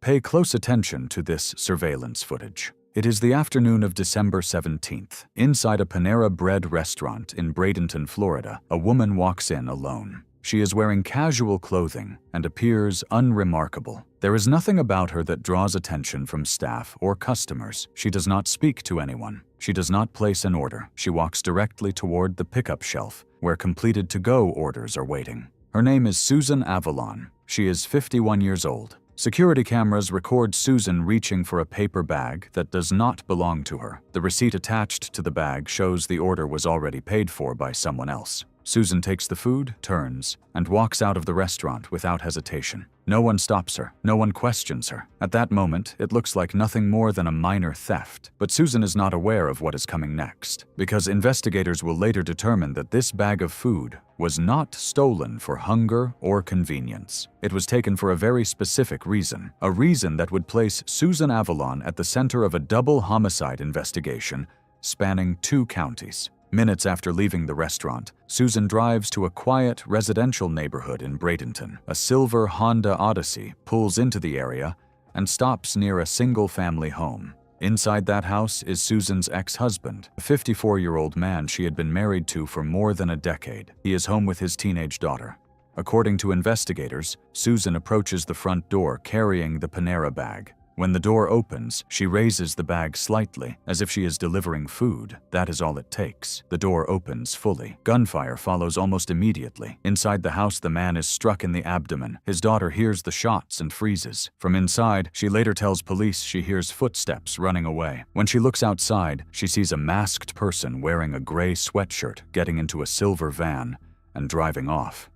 pay close attention to this surveillance footage. It is the afternoon of December 17th. Inside a Panera Bread restaurant in Bradenton, Florida, a woman walks in alone. She is wearing casual clothing and appears unremarkable. There is nothing about her that draws attention from staff or customers. She does not speak to anyone. She does not place an order. She walks directly toward the pickup shelf, where completed to-go orders are waiting. Her name is Susan Avalon. She is 51 years old. Security cameras record Susan reaching for a paper bag that does not belong to her. The receipt attached to the bag shows the order was already paid for by someone else. Susan takes the food, turns, and walks out of the restaurant without hesitation. No one stops her. No one questions her. At that moment, it looks like nothing more than a minor theft. But Susan is not aware of what is coming next, because investigators will later determine that this bag of food was not stolen for hunger or convenience. It was taken for a very specific reason, a reason that would place Susan Avalon at the center of a double homicide investigation spanning 2 counties. Minutes after leaving the restaurant, Susan drives to a quiet residential neighborhood in Bradenton. A silver Honda Odyssey pulls into the area and stops near a single-family home. Inside that house is Susan's ex-husband, a 54-year-old man she had been married to for more than a decade. He is home with his teenage daughter. According to investigators, Susan approaches the front door carrying the Panera bag. When the door opens, she raises the bag slightly, as if she is delivering food. That is all it takes. The door opens fully. Gunfire follows almost immediately. Inside the house, the man is struck in the abdomen. His daughter hears the shots and freezes. From inside, she later tells police she hears footsteps running away. When she looks outside, she sees a masked person wearing a gray sweatshirt getting into a silver van and driving off.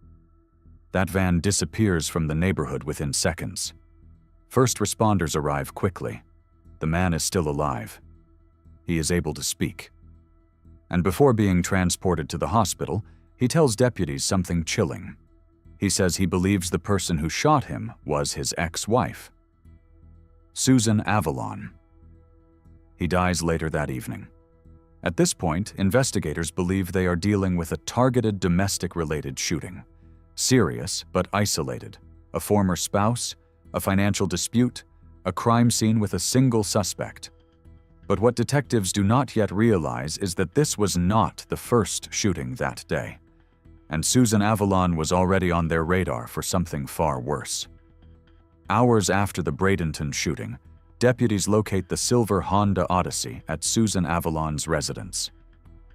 That van disappears from the neighborhood within seconds. First responders arrive quickly. The man is still alive. He is able to speak. And before being transported to the hospital, he tells deputies something chilling. He says he believes the person who shot him was his ex-wife, Susan Avalon. He dies later that evening. At this point, investigators believe they are dealing with a targeted domestic-related shooting. Serious but isolated. A former spouse, a financial dispute, a crime scene with a single suspect. But what detectives do not yet realize is that this was not the first shooting that day, and Susan Avalon was already on their radar for something far worse. Hours after the Bradenton shooting, deputies locate the silver Honda Odyssey at Susan Avalon's residence.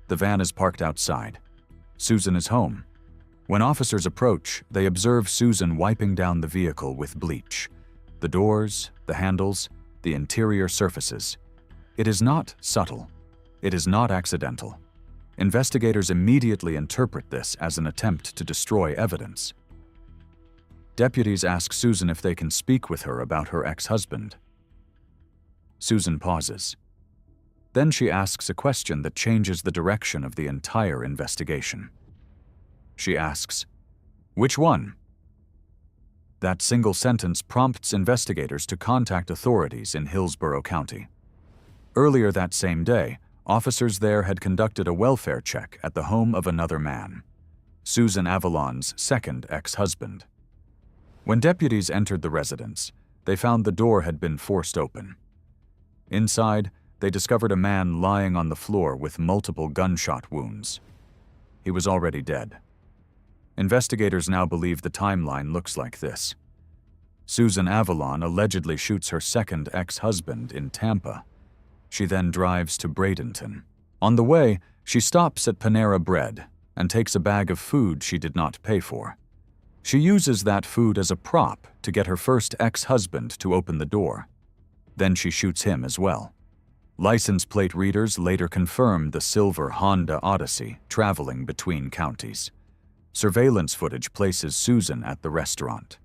The van is parked outside. Susan is home. When officers approach, they observe Susan wiping down the vehicle with bleach. The doors, the handles, the interior surfaces. It is not subtle. It is not accidental. Investigators immediately interpret this as an attempt to destroy evidence. Deputies ask Susan if they can speak with her about her ex-husband. Susan pauses. Then she asks a question that changes the direction of the entire investigation. She asks, "Which one?" That single sentence prompts investigators to contact authorities in Hillsborough County. Earlier that same day, officers there had conducted a welfare check at the home of another man, Susan Avalon's second ex-husband. When deputies entered the residence, they found the door had been forced open. Inside, they discovered a man lying on the floor with multiple gunshot wounds. He was already dead. Investigators now believe the timeline looks like this. Susan Avalon allegedly shoots her second ex-husband in Tampa. She then drives to Bradenton. On the way, she stops at Panera Bread and takes a bag of food she did not pay for. She uses that food as a prop to get her first ex-husband to open the door. Then she shoots him as well. License plate readers later confirm the silver Honda Odyssey traveling between counties. Surveillance footage places Susan at the restaurant.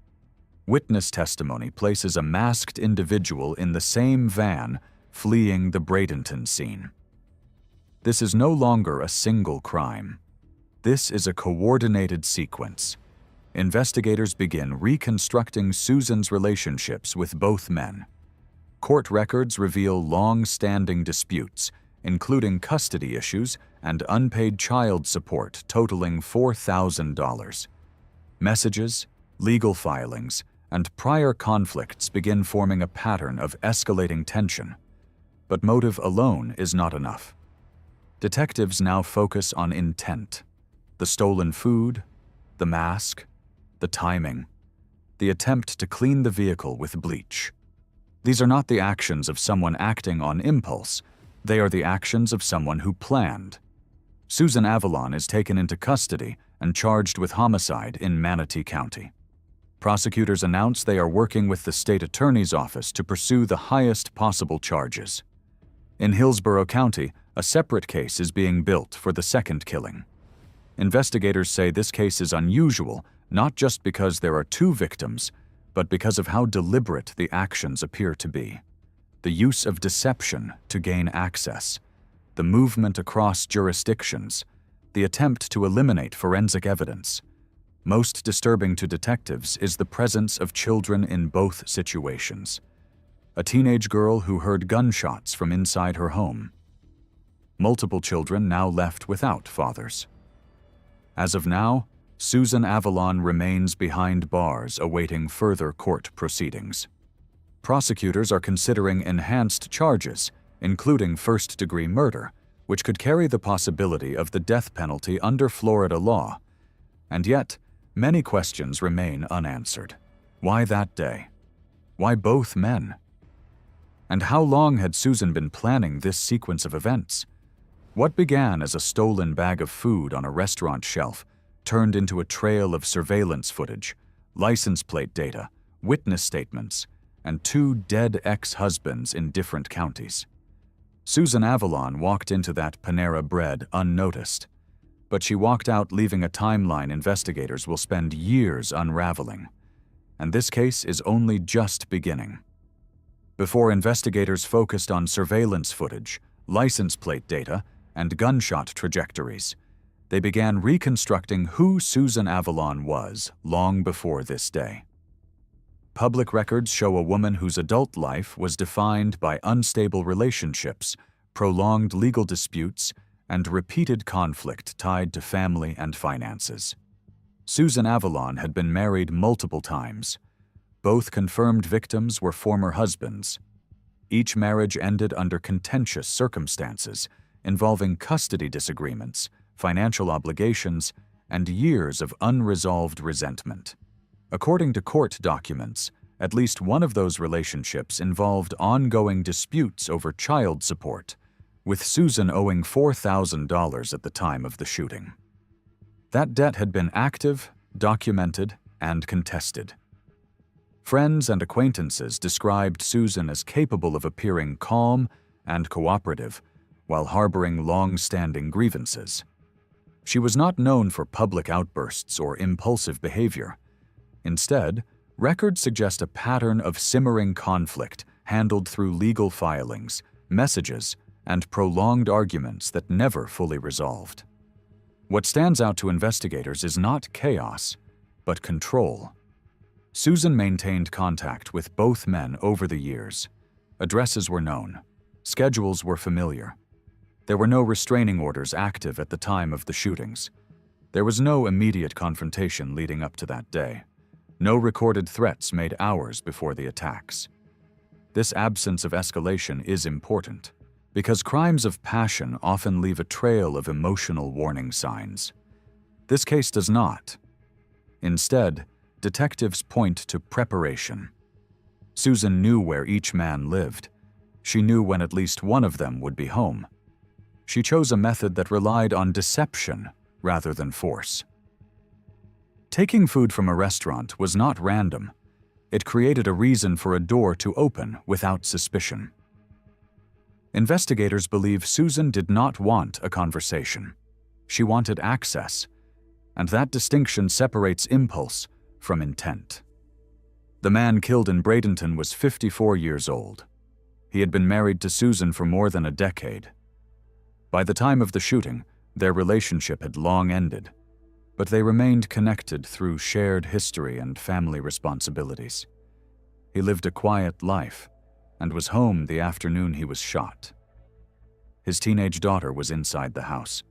Witness testimony places a masked individual in the same van fleeing the Bradenton scene. This is no longer a single crime. This is a coordinated sequence. Investigators begin reconstructing Susan's relationships with both men. Court records reveal long-standing disputes, including custody issues and unpaid child support totaling $4,000. Messages, legal filings, and prior conflicts begin forming a pattern of escalating tension. But motive alone is not enough. Detectives now focus on intent: the stolen food, the mask, the timing, the attempt to clean the vehicle with bleach. These are not the actions of someone acting on impulse, they are the actions of someone who planned. Susan Avalon is taken into custody and charged with homicide in Manatee County. Prosecutors announce they are working with the state attorney's office to pursue the highest possible charges. In Hillsborough County, a separate case is being built for the second killing. Investigators say this case is unusual, not just because there are two victims, but because of how deliberate the actions appear to be. The use of deception to gain access, the movement across jurisdictions, the attempt to eliminate forensic evidence. Most disturbing to detectives is the presence of children in both situations. A teenage girl who heard gunshots from inside her home. Multiple children now left without fathers. As of now, Susan Avalon remains behind bars awaiting further court proceedings. Prosecutors are considering enhanced charges, including first-degree murder, which could carry the possibility of the death penalty under Florida law. And yet, many questions remain unanswered. Why that day? Why both men? And how long had Susan been planning this sequence of events? What began as a stolen bag of food on a restaurant shelf turned into a trail of surveillance footage, license plate data, witness statements, and two dead ex-husbands in different counties. Susan Avalon walked into that Panera Bread unnoticed, but she walked out leaving a timeline investigators will spend years unraveling. And this case is only just beginning. Before investigators focused on surveillance footage, license plate data, and gunshot trajectories, they began reconstructing who Susan Avalon was long before this day. Public records show a woman whose adult life was defined by unstable relationships, prolonged legal disputes, and repeated conflict tied to family and finances. Susan Avalon had been married multiple times. Both confirmed victims were former husbands. Each marriage ended under contentious circumstances, involving custody disagreements, financial obligations, and years of unresolved resentment. According to court documents, at least one of those relationships involved ongoing disputes over child support, with Susan owing $4,000 at the time of the shooting. That debt had been active, documented, and contested. Friends and acquaintances described Susan as capable of appearing calm and cooperative while harboring long-standing grievances. She was not known for public outbursts or impulsive behavior. Instead, records suggest a pattern of simmering conflict handled through legal filings, messages, and prolonged arguments that never fully resolved. What stands out to investigators is not chaos, but control. Susan maintained contact with both men over the years. Addresses were known. Schedules were familiar. There were no restraining orders active at the time of the shootings. There was no immediate confrontation leading up to that day. No recorded threats made hours before the attacks. This absence of escalation is important, because crimes of passion often leave a trail of emotional warning signs. This case does not. Instead, detectives point to preparation. Susan knew where each man lived. She knew when at least one of them would be home. She chose a method that relied on deception rather than force. Taking food from a restaurant was not random. It created a reason for a door to open without suspicion. Investigators believe Susan did not want a conversation. She wanted access, and that distinction separates impulse from intent. The man killed in Bradenton was 54 years old. He had been married to Susan for more than a decade. By the time of the shooting, their relationship had long ended, but they remained connected through shared history and family responsibilities. He lived a quiet life and was home the afternoon he was shot. His teenage daughter was inside the house.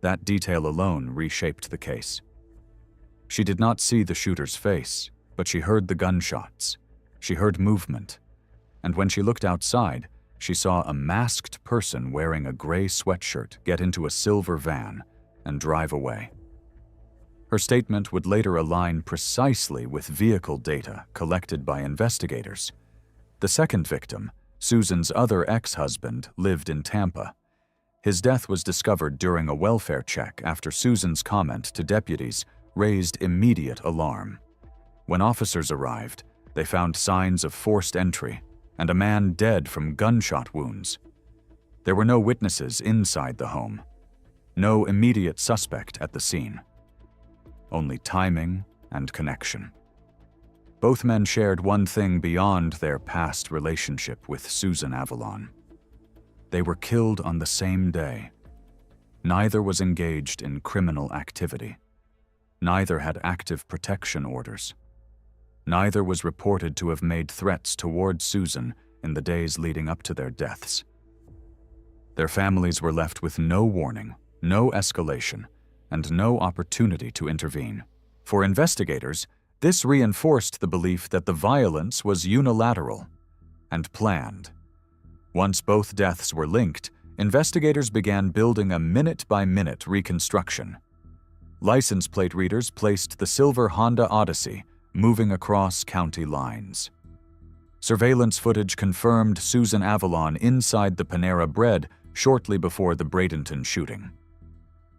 That detail alone reshaped the case. She did not see the shooter's face, But she heard the gunshots. She heard movement. And when she looked outside, she saw a masked person wearing a gray sweatshirt get into a silver van and drive away. Her statement would later align precisely with vehicle data collected by investigators. The second victim, Susan's other ex-husband, lived in Tampa. His death was discovered during a welfare check after Susan's comment to deputies raised immediate alarm. When officers arrived, they found signs of forced entry and a man dead from gunshot wounds. There were no witnesses inside the home, no immediate suspect at the scene. Only timing and connection. Both men shared one thing beyond their past relationship with Susan Avalon. They were killed on the same day. Neither was engaged in criminal activity. Neither had active protection orders. Neither was reported to have made threats toward Susan in the days leading up to their deaths. Their families were left with no warning, no escalation, and no opportunity to intervene. For investigators, this reinforced the belief that the violence was unilateral and planned. Once both deaths were linked, investigators began building a minute-by-minute reconstruction. License plate readers placed the silver Honda Odyssey moving across county lines. Surveillance footage confirmed Susan Avalon inside the Panera Bread shortly before the Bradenton shooting.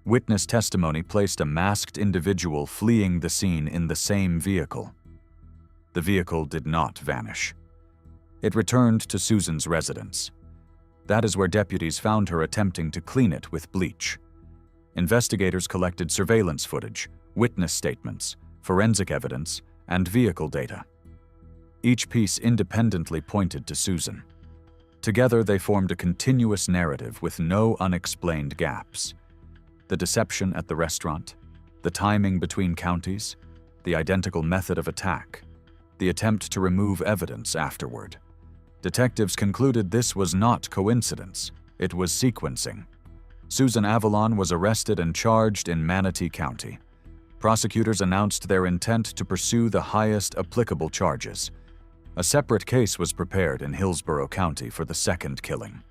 Witness testimony placed a masked individual fleeing the scene in the same vehicle. The vehicle did not vanish. It returned to Susan's residence. That is where deputies found her attempting to clean it with bleach. Investigators collected surveillance footage, witness statements, forensic evidence, and vehicle data. Each piece independently pointed to Susan. Together, they formed a continuous narrative with no unexplained gaps. The deception at the restaurant, the timing between counties, the identical method of attack, the attempt to remove evidence afterward. Detectives concluded this was not coincidence, it was sequencing. Susan Avalon was arrested and charged in Manatee County. Prosecutors announced their intent to pursue the highest applicable charges. A separate case was prepared in Hillsborough County for the second killing.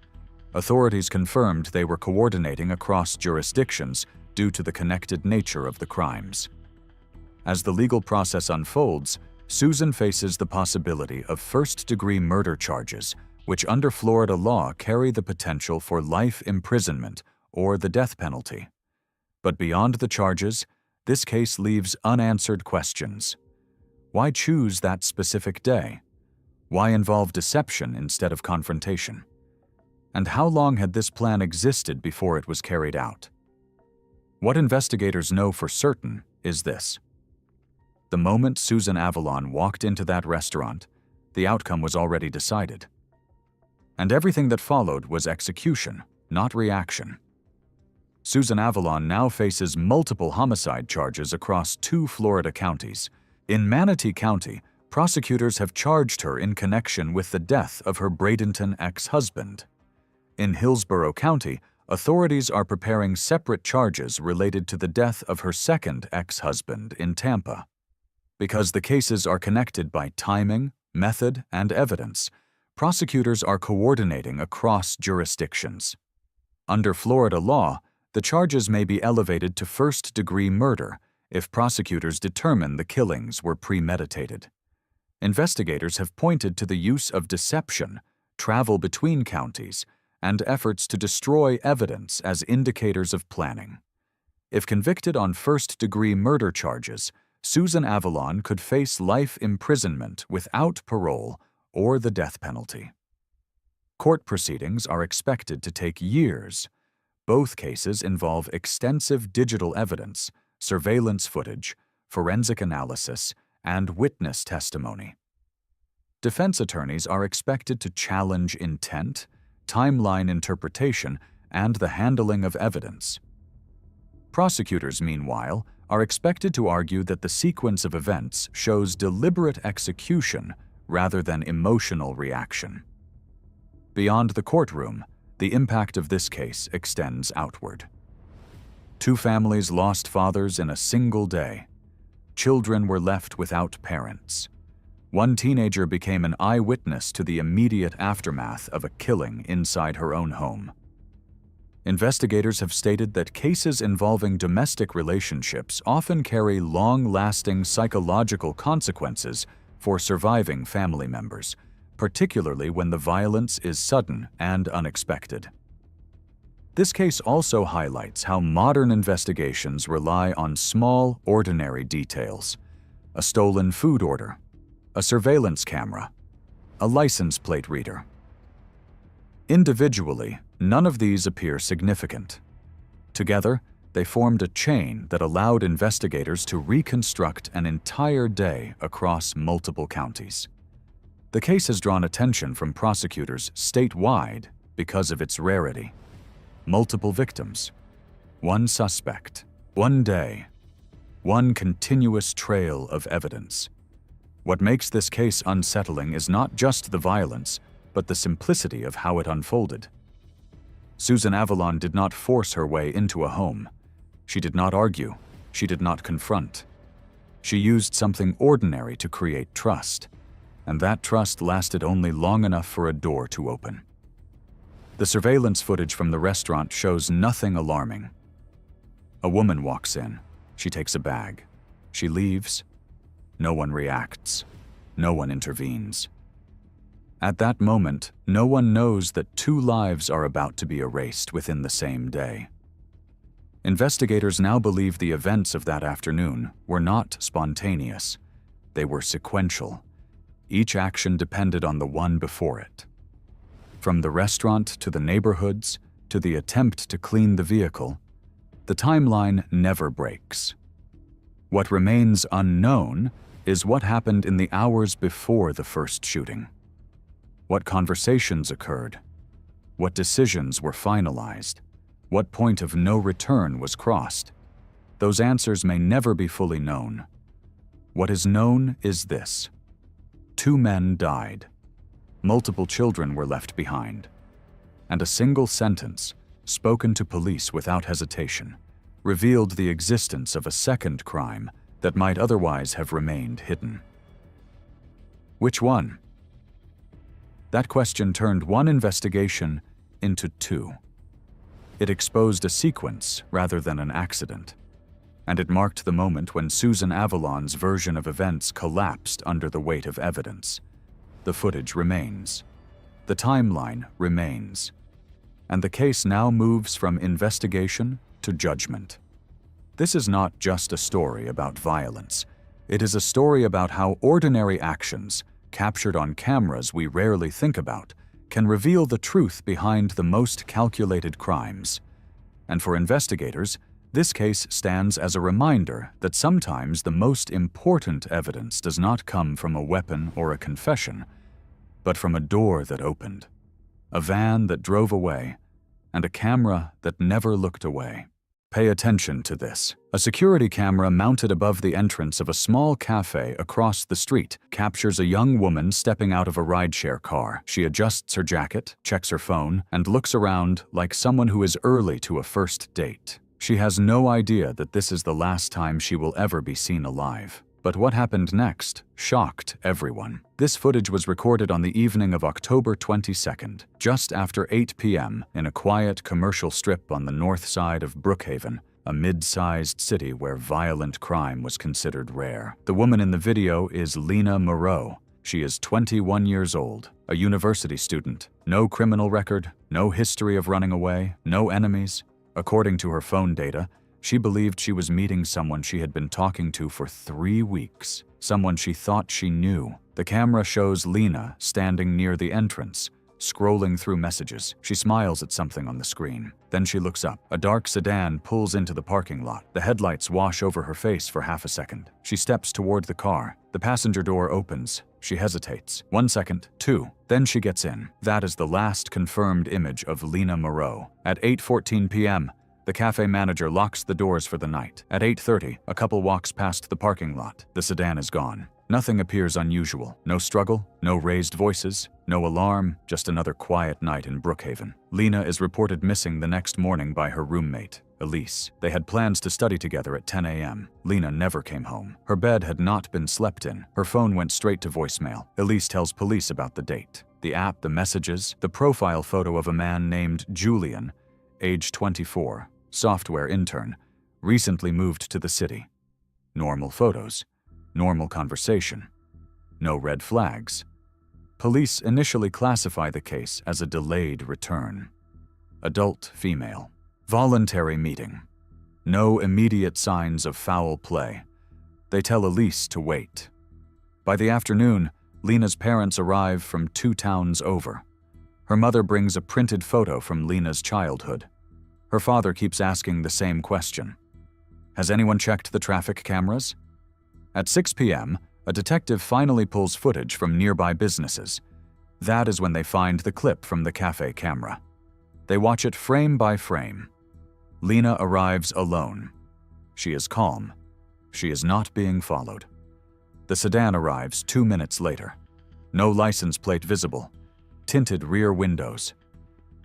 Authorities confirmed they were coordinating across jurisdictions due to the connected nature of the crimes. As the legal process unfolds, Susan faces the possibility of first-degree murder charges, which under Florida law carry the potential for life imprisonment or the death penalty. But beyond the charges, this case leaves unanswered questions. Why choose that specific day? Why involve deception instead of confrontation? And how long had this plan existed before it was carried out? What investigators know for certain is this. The moment Susan Avalon walked into that restaurant, the outcome was already decided. And everything that followed was execution, not reaction. Susan Avalon now faces multiple homicide charges across 2 Florida counties. In Manatee County, prosecutors have charged her in connection with the death of her Bradenton ex-husband. In Hillsborough County, authorities are preparing separate charges related to the death of her second ex-husband in Tampa. Because the cases are connected by timing, method, and evidence, prosecutors are coordinating across jurisdictions. Under Florida law, the charges may be elevated to first-degree murder if prosecutors determine the killings were premeditated. Investigators have pointed to the use of deception, travel between counties, and efforts to destroy evidence as indicators of planning. If convicted on first-degree murder charges, Susan Avalon could face life imprisonment without parole or the death penalty. Court proceedings are expected to take years. Both cases involve extensive digital evidence, surveillance footage, forensic analysis, and witness testimony. Defense attorneys are expected to challenge intent, timeline interpretation, and the handling of evidence. Prosecutors, meanwhile, are expected to argue that the sequence of events shows deliberate execution rather than emotional reaction. Beyond the courtroom, the impact of this case extends outward. 2 families lost fathers in a single day. children were left without parents. One teenager became an eyewitness to the immediate aftermath of a killing inside her own home. Investigators have stated that cases involving domestic relationships often carry long-lasting psychological consequences for surviving family members, particularly when the violence is sudden and unexpected. This case also highlights how modern investigations rely on small, ordinary details: a stolen food order, a surveillance camera, a license plate reader. Individually, none of these appear significant. Together, they formed a chain that allowed investigators to reconstruct an entire day across multiple counties. The case has drawn attention from prosecutors statewide because of its rarity. Multiple victims, one suspect, one day, one continuous trail of evidence. What makes this case unsettling is not just the violence, but the simplicity of how it unfolded. Susan Avalon did not force her way into a home. She did not argue. She did not confront. She used something ordinary to create trust, and that trust lasted only long enough for a door to open. The surveillance footage from the restaurant shows nothing alarming. A woman walks in. She takes a bag. She leaves. No one reacts. No one intervenes. At that moment, no one knows that 2 lives are about to be erased within the same day. Investigators now believe the events of that afternoon were not spontaneous. They were sequential. Each action depended on the one before it. From the restaurant to the neighborhoods to the attempt to clean the vehicle, the timeline never breaks. What remains unknown is what happened in the hours before the first shooting. What conversations occurred? What decisions were finalized? What point of no return was crossed? Those answers may never be fully known. What is known is this: 2 men died. Multiple children were left behind. And a single sentence, spoken to police without hesitation, revealed the existence of a second crime that might otherwise have remained hidden. Which one? That question turned one investigation into 2. It exposed a sequence rather than an accident, and it marked the moment when Susan Avalon's version of events collapsed under the weight of evidence. The footage remains. The timeline remains. And the case now moves from investigation to judgment. This is not just a story about violence. It is a story about how ordinary actions, captured on cameras we rarely think about, can reveal the truth behind the most calculated crimes. And for investigators, this case stands as a reminder that sometimes the most important evidence does not come from a weapon or a confession, but from a door that opened, a van that drove away, and a camera that never looked away. Pay attention to this. A security camera mounted above the entrance of a small cafe across the street captures a young woman stepping out of a rideshare car. She adjusts her jacket, checks her phone, and looks around like someone who is early to a first date. She has no idea that this is the last time she will ever be seen alive. But what happened next shocked everyone. This footage was recorded on the evening of October 22nd, just after 8 p.m. in a quiet commercial strip on the north side of Brookhaven, a mid-sized city where violent crime was considered rare. The woman in the video is Lena Moreau. She is 21 years old, a university student, no criminal record, no history of running away, no enemies. According to her phone data, she believed she was meeting someone she had been talking to for 3 weeks, someone she thought she knew. The camera shows Lena standing near the entrance, scrolling through messages. She smiles at something on the screen. Then she looks up. A dark sedan pulls into the parking lot. The headlights wash over her face for half a second. She steps toward the car. The passenger door opens. She hesitates. 1 second, 2. Then she gets in. That is the last confirmed image of Lena Moreau. At 8:14 p.m., the cafe manager locks the doors for the night. At 8:30, a couple walks past the parking lot. The sedan is gone. Nothing appears unusual. No struggle, no raised voices, no alarm, just another quiet night in Brookhaven. Lena is reported missing the next morning by her roommate. Elise. They had plans to study together at 10 a.m. Lena never came home. Her bed had not been slept in. Her phone went straight to voicemail. Elise tells police about the date, the app, the messages, the profile photo of a man named Julian, age 24, software intern, recently moved to the city. Normal photos, normal conversation, no red flags. Police initially classify the case as a delayed return. Adult female. Voluntary meeting. No immediate signs of foul play. They tell Elise to wait. By the afternoon, Lena's parents arrive from 2 towns over. Her mother brings a printed photo from Lena's childhood. Her father keeps asking the same question. Has anyone checked the traffic cameras? At 6 p.m., a detective finally pulls footage from nearby businesses. That is when they find the clip from the cafe camera. They watch it frame by frame. Lena arrives alone. She is calm. She is not being followed. The sedan arrives 2 minutes later. No license plate visible. Tinted rear windows.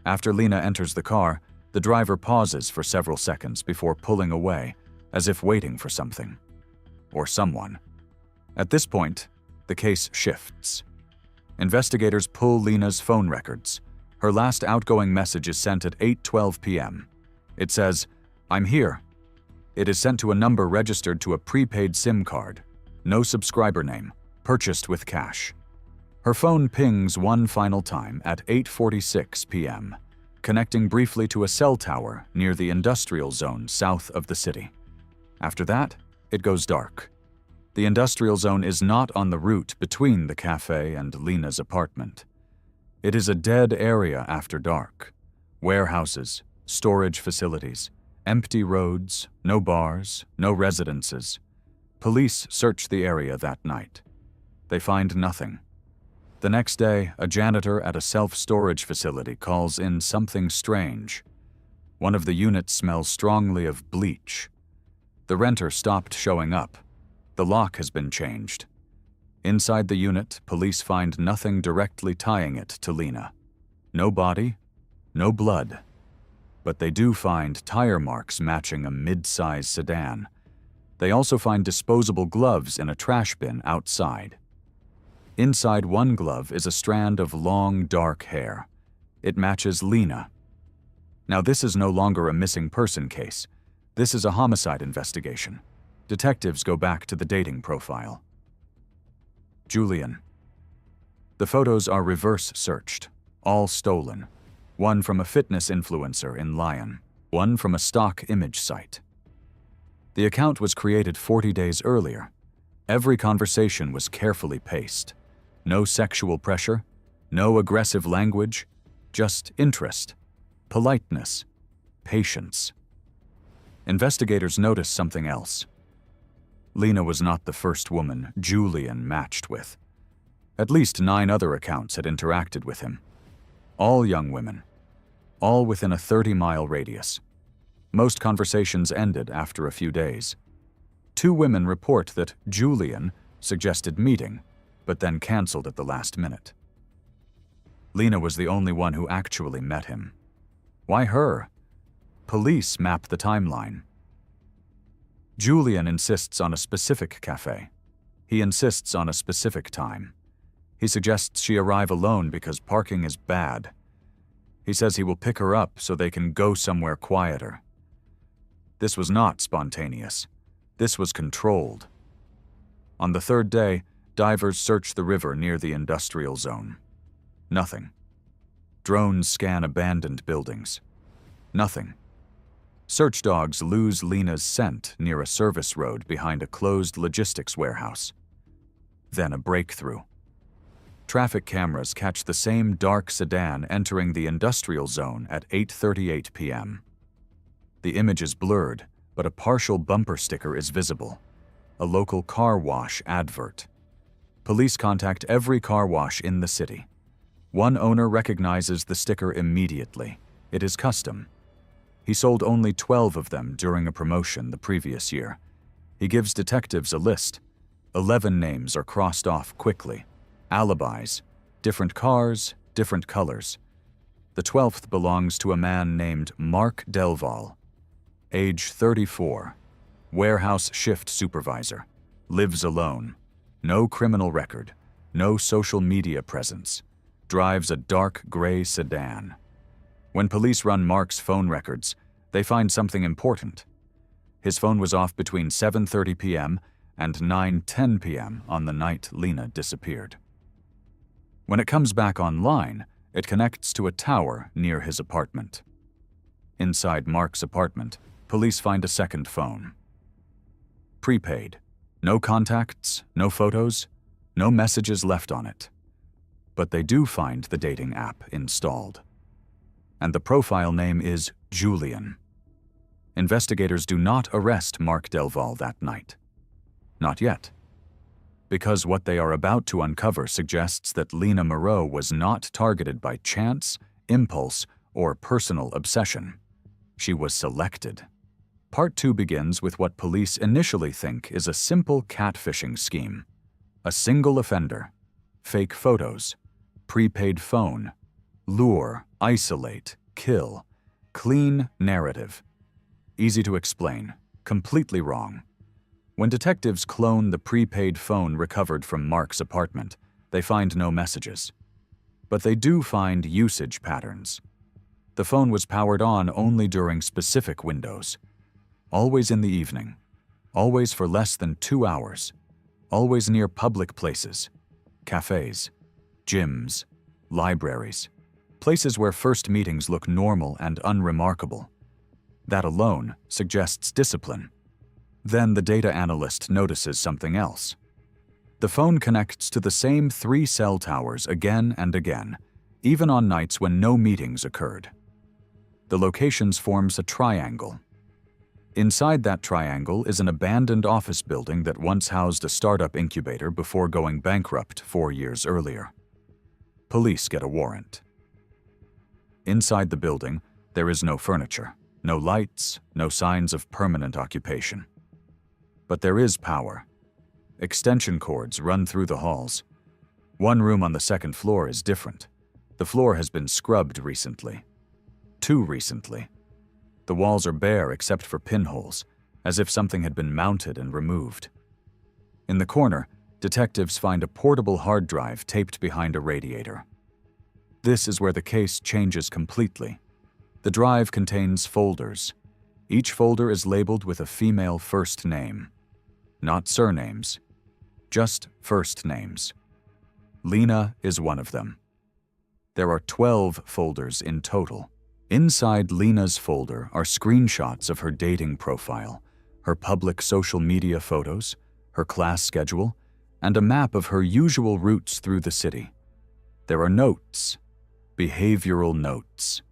After Lena enters the car, the driver pauses for several seconds before pulling away, as if waiting for something. Or someone. At this point, the case shifts. Investigators pull Lena's phone records. Her last outgoing message is sent at 8:12 p.m. It says, "I'm here." It is sent to a number registered to a prepaid SIM card. No subscriber name. Purchased with cash. Her phone pings one final time at 8:46 p.m., connecting briefly to a cell tower near the industrial zone south of the city. After that, it goes dark. The industrial zone is not on the route between the cafe and Lena's apartment. It is a dead area after dark. Warehouses, storage facilities, empty roads, no bars, no residences. Police search the area that night. They find nothing. The next day, a janitor at a self-storage facility calls in something strange. One of the units smells strongly of bleach. The renter stopped showing up. The lock has been changed. Inside the unit, police find nothing directly tying it to Lena. No body, no blood. But they do find tire marks matching a mid-size sedan. They also find disposable gloves in a trash bin outside. Inside one glove is a strand of long, dark hair. It matches Lena. Now, this is no longer a missing person case. This is a homicide investigation. Detectives go back to the dating profile. Julian. The photos are reverse searched, all stolen. One from a fitness influencer in Lyon, one from a stock image site. The account was created 40 days earlier. Every conversation was carefully paced. No sexual pressure, no aggressive language, just interest, politeness, patience. Investigators noticed something else. Lena was not the first woman Julian matched with. At least 9 other accounts had interacted with him. All young women. All within a 30-mile radius. Most conversations ended after a few days. 2 women report that Julian suggested meeting, but then canceled at the last minute. Lena was the only one who actually met him. Why her? Police map the timeline. Julian insists on a specific cafe. He insists on a specific time. He suggests she arrive alone because parking is bad. He says he will pick her up so they can go somewhere quieter. This was not spontaneous. This was controlled. On the 3rd day, divers search the river near the industrial zone. Nothing. Drones scan abandoned buildings. Nothing. Search dogs lose Lena's scent near a service road behind a closed logistics warehouse. Then a breakthrough. Traffic cameras catch the same dark sedan entering the industrial zone at 8:38 p.m. The image is blurred, but a partial bumper sticker is visible. A local car wash advert. Police contact every car wash in the city. One owner recognizes the sticker immediately. It is custom. He sold only 12 of them during a promotion the previous year. He gives detectives a list. 11 names are crossed off quickly. Alibis, different cars, different colors. The 12th belongs to a man named Mark Delval. age 34, warehouse shift supervisor, lives alone, no criminal record, no social media presence, drives a dark gray sedan. When police run Mark's phone records, they find something important. His phone was off between 7:30 p.m. and 9:10 p.m. on the night Lena disappeared. When it comes back online, it connects to a tower near his apartment. Inside Mark's apartment, police find a second phone. Prepaid. No contacts, no photos, no messages left on it. But they do find the dating app installed. And the profile name is Julian. Investigators do not arrest Mark Delval that night. Not yet. Because what they are about to uncover suggests that Lena Moreau was not targeted by chance, impulse, or personal obsession. She was selected. Part 2 begins with what police initially think is a simple catfishing scheme. A single offender, fake photos, prepaid phone, lure, isolate, kill, clean narrative. Easy to explain, completely wrong. When detectives clone the prepaid phone recovered from Mark's apartment, they find no messages. But they do find usage patterns. The phone was powered on only during specific windows. Always in the evening. Always for less than 2 hours. Always near public places. Cafes, gyms, libraries. Places where first meetings look normal and unremarkable. That alone suggests discipline. Then the data analyst notices something else. The phone connects to the same 3 cell towers again and again, even on nights when no meetings occurred. The locations forms a triangle. Inside that triangle is an abandoned office building that once housed a startup incubator before going bankrupt 4 years earlier. Police get a warrant. Inside the building, there is no furniture, no lights, no signs of permanent occupation. But there is power. Extension cords run through the halls. One room on the second floor is different. The floor has been scrubbed recently. Too recently. The walls are bare except for pinholes, as if something had been mounted and removed. In the corner, detectives find a portable hard drive taped behind a radiator. This is where the case changes completely. The drive contains folders. Each folder is labeled with a female first name. Not surnames, just first names. Lena is one of them. There are 12 folders in total. Inside Lena's folder are screenshots of her dating profile, her public social media photos, her class schedule, and a map of her usual routes through the city. There are notes, behavioral notes,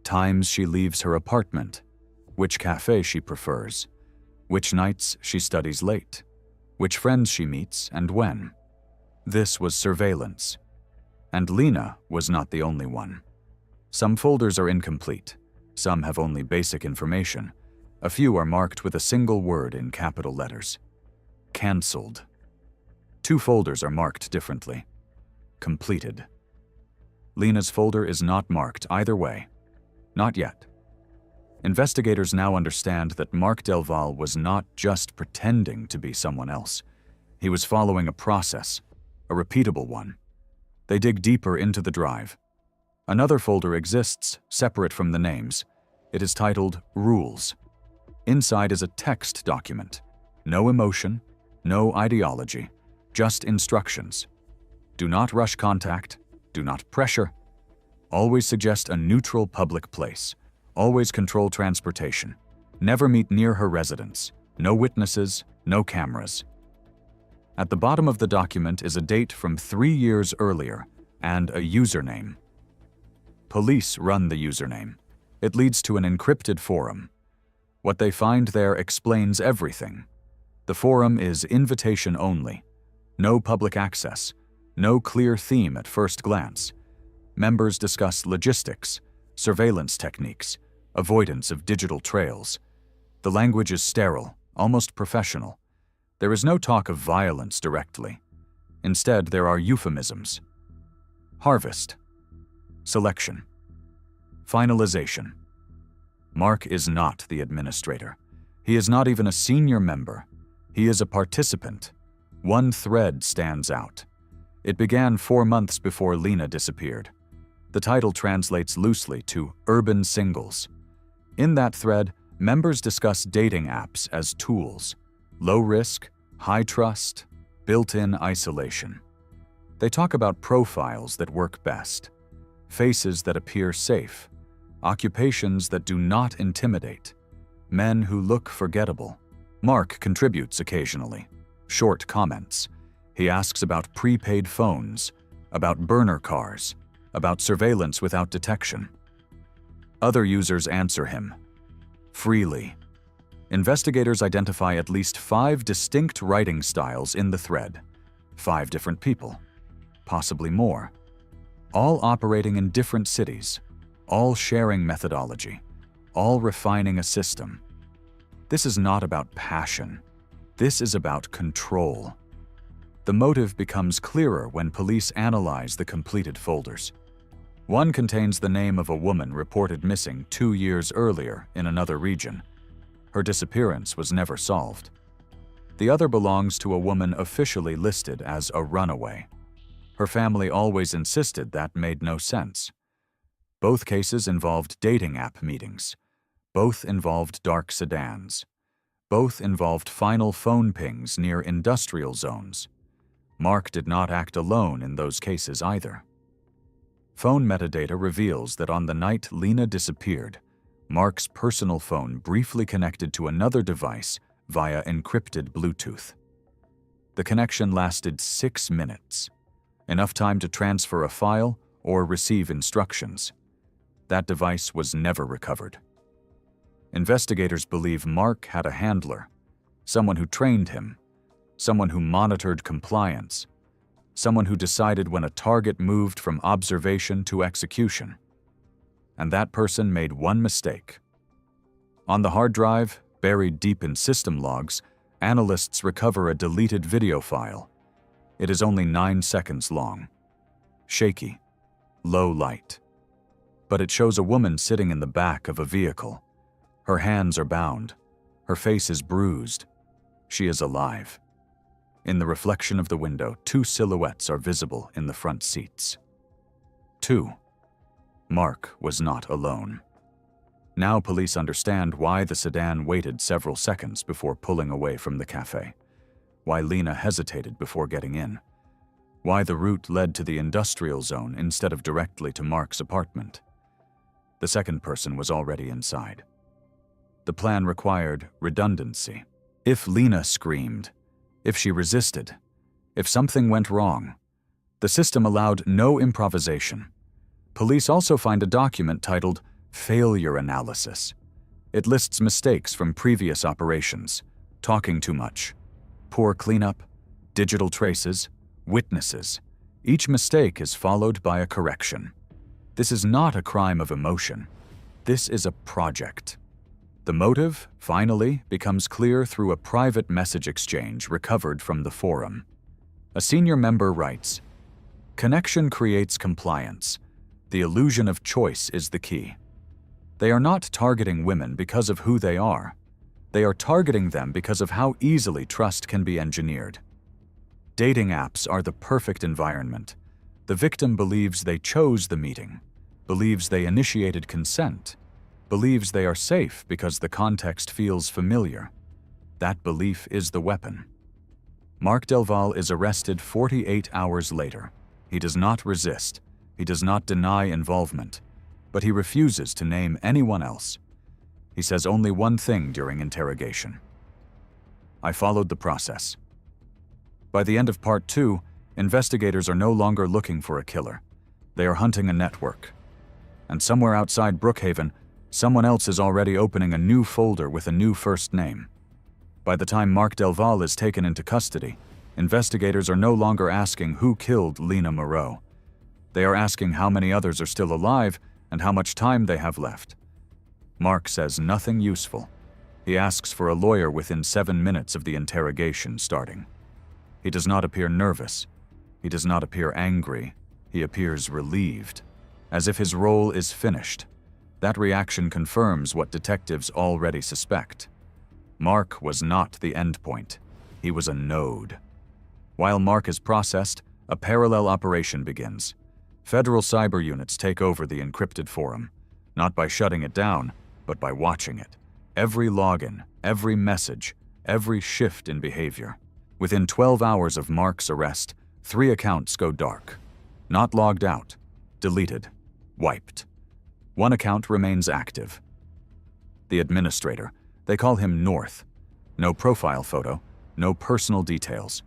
times she leaves her apartment, which cafe she prefers, which nights she studies late, which friends she meets and when. This was surveillance. And Lena was not the only one. Some folders are incomplete. Some have only basic information. A few are marked with a single word in capital letters. Cancelled. 2 folders are marked differently. Completed. Lena's folder is not marked either way. Not yet. Investigators now understand that Mark Delval was not just pretending to be someone else. He was following a process, a repeatable one. They dig deeper into the drive. Another folder exists, separate from the names. It is titled Rules. Inside is a text document. No emotion, no ideology, just instructions. Do not rush contact, do not pressure. Always suggest a neutral public place. Always control transportation. Never meet near her residence. No witnesses, no cameras. At the bottom of the document is a date from 3 years earlier and a username. Police run the username. It leads to an encrypted forum. What they find there explains everything. The forum is invitation only. No public access. No clear theme at first glance. Members discuss logistics, surveillance techniques, avoidance of digital trails. The language is sterile, almost professional. There is no talk of violence directly. Instead, there are euphemisms. Harvest. Selection. Finalization. Mark is not the administrator. He is not even a senior member. He is a participant. One thread stands out. It began 4 months before Lena disappeared. The title translates loosely to Urban Singles. In that thread, members discuss dating apps as tools. Low risk, high trust, built-in isolation. They talk about profiles that work best, faces that appear safe, occupations that do not intimidate, men who look forgettable. Mark contributes occasionally. Short comments. He asks about prepaid phones, about burner cars, about surveillance without detection. Other users answer him freely. Investigators identify at least 5 distinct writing styles in the thread. 5 different people, possibly more. All operating in different cities, all sharing methodology, all refining a system. This is not about passion. This is about control. The motive becomes clearer when police analyze the completed folders. One contains the name of a woman reported missing 2 years earlier in another region. Her disappearance was never solved. The other belongs to a woman officially listed as a runaway. Her family always insisted that made no sense. Both cases involved dating app meetings. Both involved dark sedans. Both involved final phone pings near industrial zones. Mark did not act alone in those cases either. Phone metadata reveals that on the night Lena disappeared, Mark's personal phone briefly connected to another device via encrypted Bluetooth. The connection lasted 6 minutes, enough time to transfer a file or receive instructions. That device was never recovered. Investigators believe Mark had a handler, someone who trained him, someone who monitored compliance, someone who decided when a target moved from observation to execution. And that person made one mistake. On the hard drive, buried deep in system logs, analysts recover a deleted video file. It is only 9 seconds long. Shaky, low light. But it shows a woman sitting in the back of a vehicle. Her hands are bound. Her face is bruised. She is alive. In the reflection of the window, 2 silhouettes are visible in the front seats. 2. Mark was not alone. Now police understand why the sedan waited several seconds before pulling away from the cafe, why Lena hesitated before getting in, why the route led to the industrial zone instead of directly to Mark's apartment. The second person was already inside. The plan required redundancy. If Lena screamed, if she resisted, if something went wrong, the system allowed no improvisation. Police also find a document titled Failure Analysis. It lists mistakes from previous operations, talking too much, poor cleanup, digital traces, witnesses. Each mistake is followed by a correction. This is not a crime of emotion. This is a project. The motive, finally, becomes clear through a private message exchange recovered from the forum. A senior member writes, "Connection creates compliance. The illusion of choice is the key. They are not targeting women because of who they are. They are targeting them because of how easily trust can be engineered. Dating apps are the perfect environment. The victim believes they chose the meeting, believes they initiated consent, believes they are safe because the context feels familiar. That belief is the weapon." Mark Delval is arrested 48 hours later. He does not resist. He does not deny involvement, but he refuses to name anyone else. He says only one thing during interrogation: "I followed the process." By the end of Part 2, investigators are no longer looking for a killer. They are hunting a network. And somewhere outside Brookhaven, someone else is already opening a new folder with a new first name. By the time Mark Delval is taken into custody, investigators are no longer asking who killed Lena Moreau. They are asking how many others are still alive and how much time they have left. Mark says nothing useful. He asks for a lawyer within 7 minutes of the interrogation starting. He does not appear nervous. He does not appear angry. He appears relieved, as if his role is finished. That reaction confirms what detectives already suspect. Mark was not the endpoint. He was a node. While Mark is processed, a parallel operation begins. Federal cyber units take over the encrypted forum, not by shutting it down, but by watching it. Every login, every message, every shift in behavior. Within 12 hours of Mark's arrest, 3 accounts go dark. Not logged out, deleted, wiped. 1 account remains active. The administrator, they call him North. No profile photo, no personal details.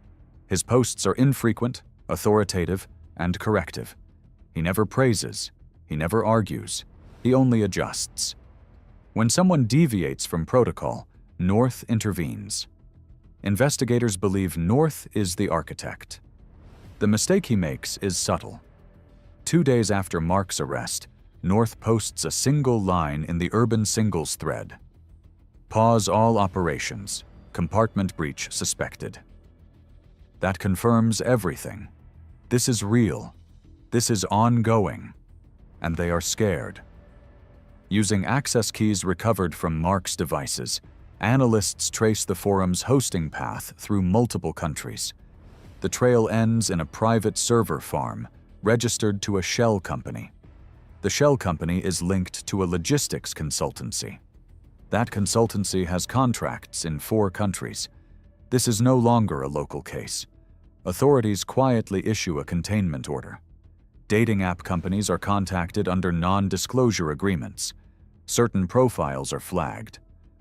His posts are infrequent, authoritative, and corrective. He never praises, he never argues, he only adjusts. When someone deviates from protocol, North intervenes. Investigators believe North is the architect. The mistake he makes is subtle. 2 days after Mark's arrest, North posts a single line in the Urban Singles thread. Pause all operations. Compartment breach suspected. That confirms everything. This is real. This is ongoing. And they are scared. Using access keys recovered from Mark's devices, analysts trace the forum's hosting path through multiple countries. The trail ends in a private server farm, registered to a shell company. The shell company is linked to a logistics consultancy. That consultancy has contracts in 4 countries. This is no longer a local case. Authorities quietly issue a containment order. Dating app companies are contacted under non-disclosure agreements. Certain profiles are flagged.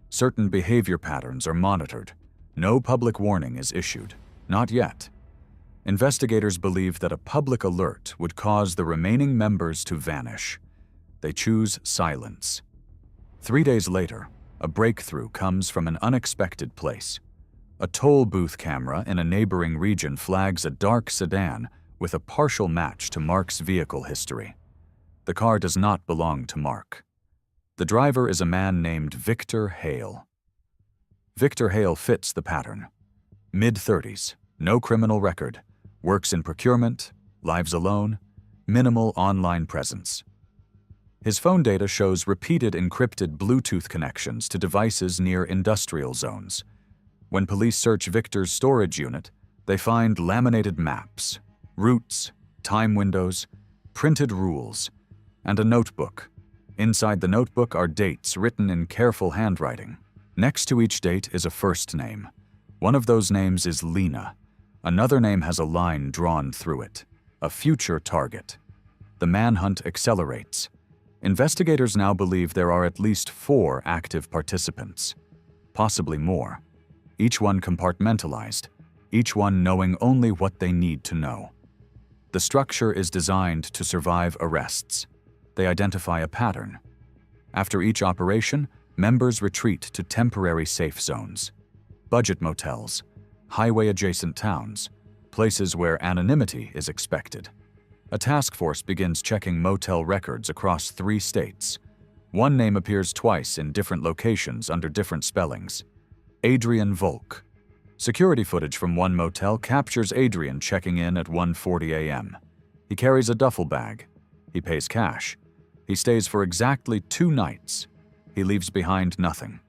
Certain behavior patterns are monitored. No public warning is issued. Not yet. Investigators believe that a public alert would cause the remaining members to vanish. They choose silence. 3 days later, a breakthrough comes from an unexpected place. A toll booth camera in a neighboring region flags a dark sedan with a partial match to Mark's vehicle history. The car does not belong to Mark. The driver is a man named Victor Hale. Victor Hale fits the pattern. Mid-30s, no criminal record, works in procurement, lives alone, minimal online presence. His phone data shows repeated encrypted Bluetooth connections to devices near industrial zones. When police search Victor's storage unit, they find laminated maps, routes, time windows, printed rules, and a notebook. Inside the notebook are dates written in careful handwriting. Next to each date is a first name. One of those names is Lena. Another name has a line drawn through it, a future target. The manhunt accelerates. Investigators now believe there are at least 4 active participants, possibly more. Each one compartmentalized, each one knowing only what they need to know. The structure is designed to survive arrests. They identify a pattern. After each operation, members retreat to temporary safe zones. Budget motels, highway-adjacent towns, places where anonymity is expected. A task force begins checking motel records across 3 states. One name appears twice in different locations under different spellings. Adrian Volk. Security footage from one motel captures Adrian checking in at 1:40 a.m. He carries a duffel bag. He pays cash. He stays for exactly 2 nights. He leaves behind nothing,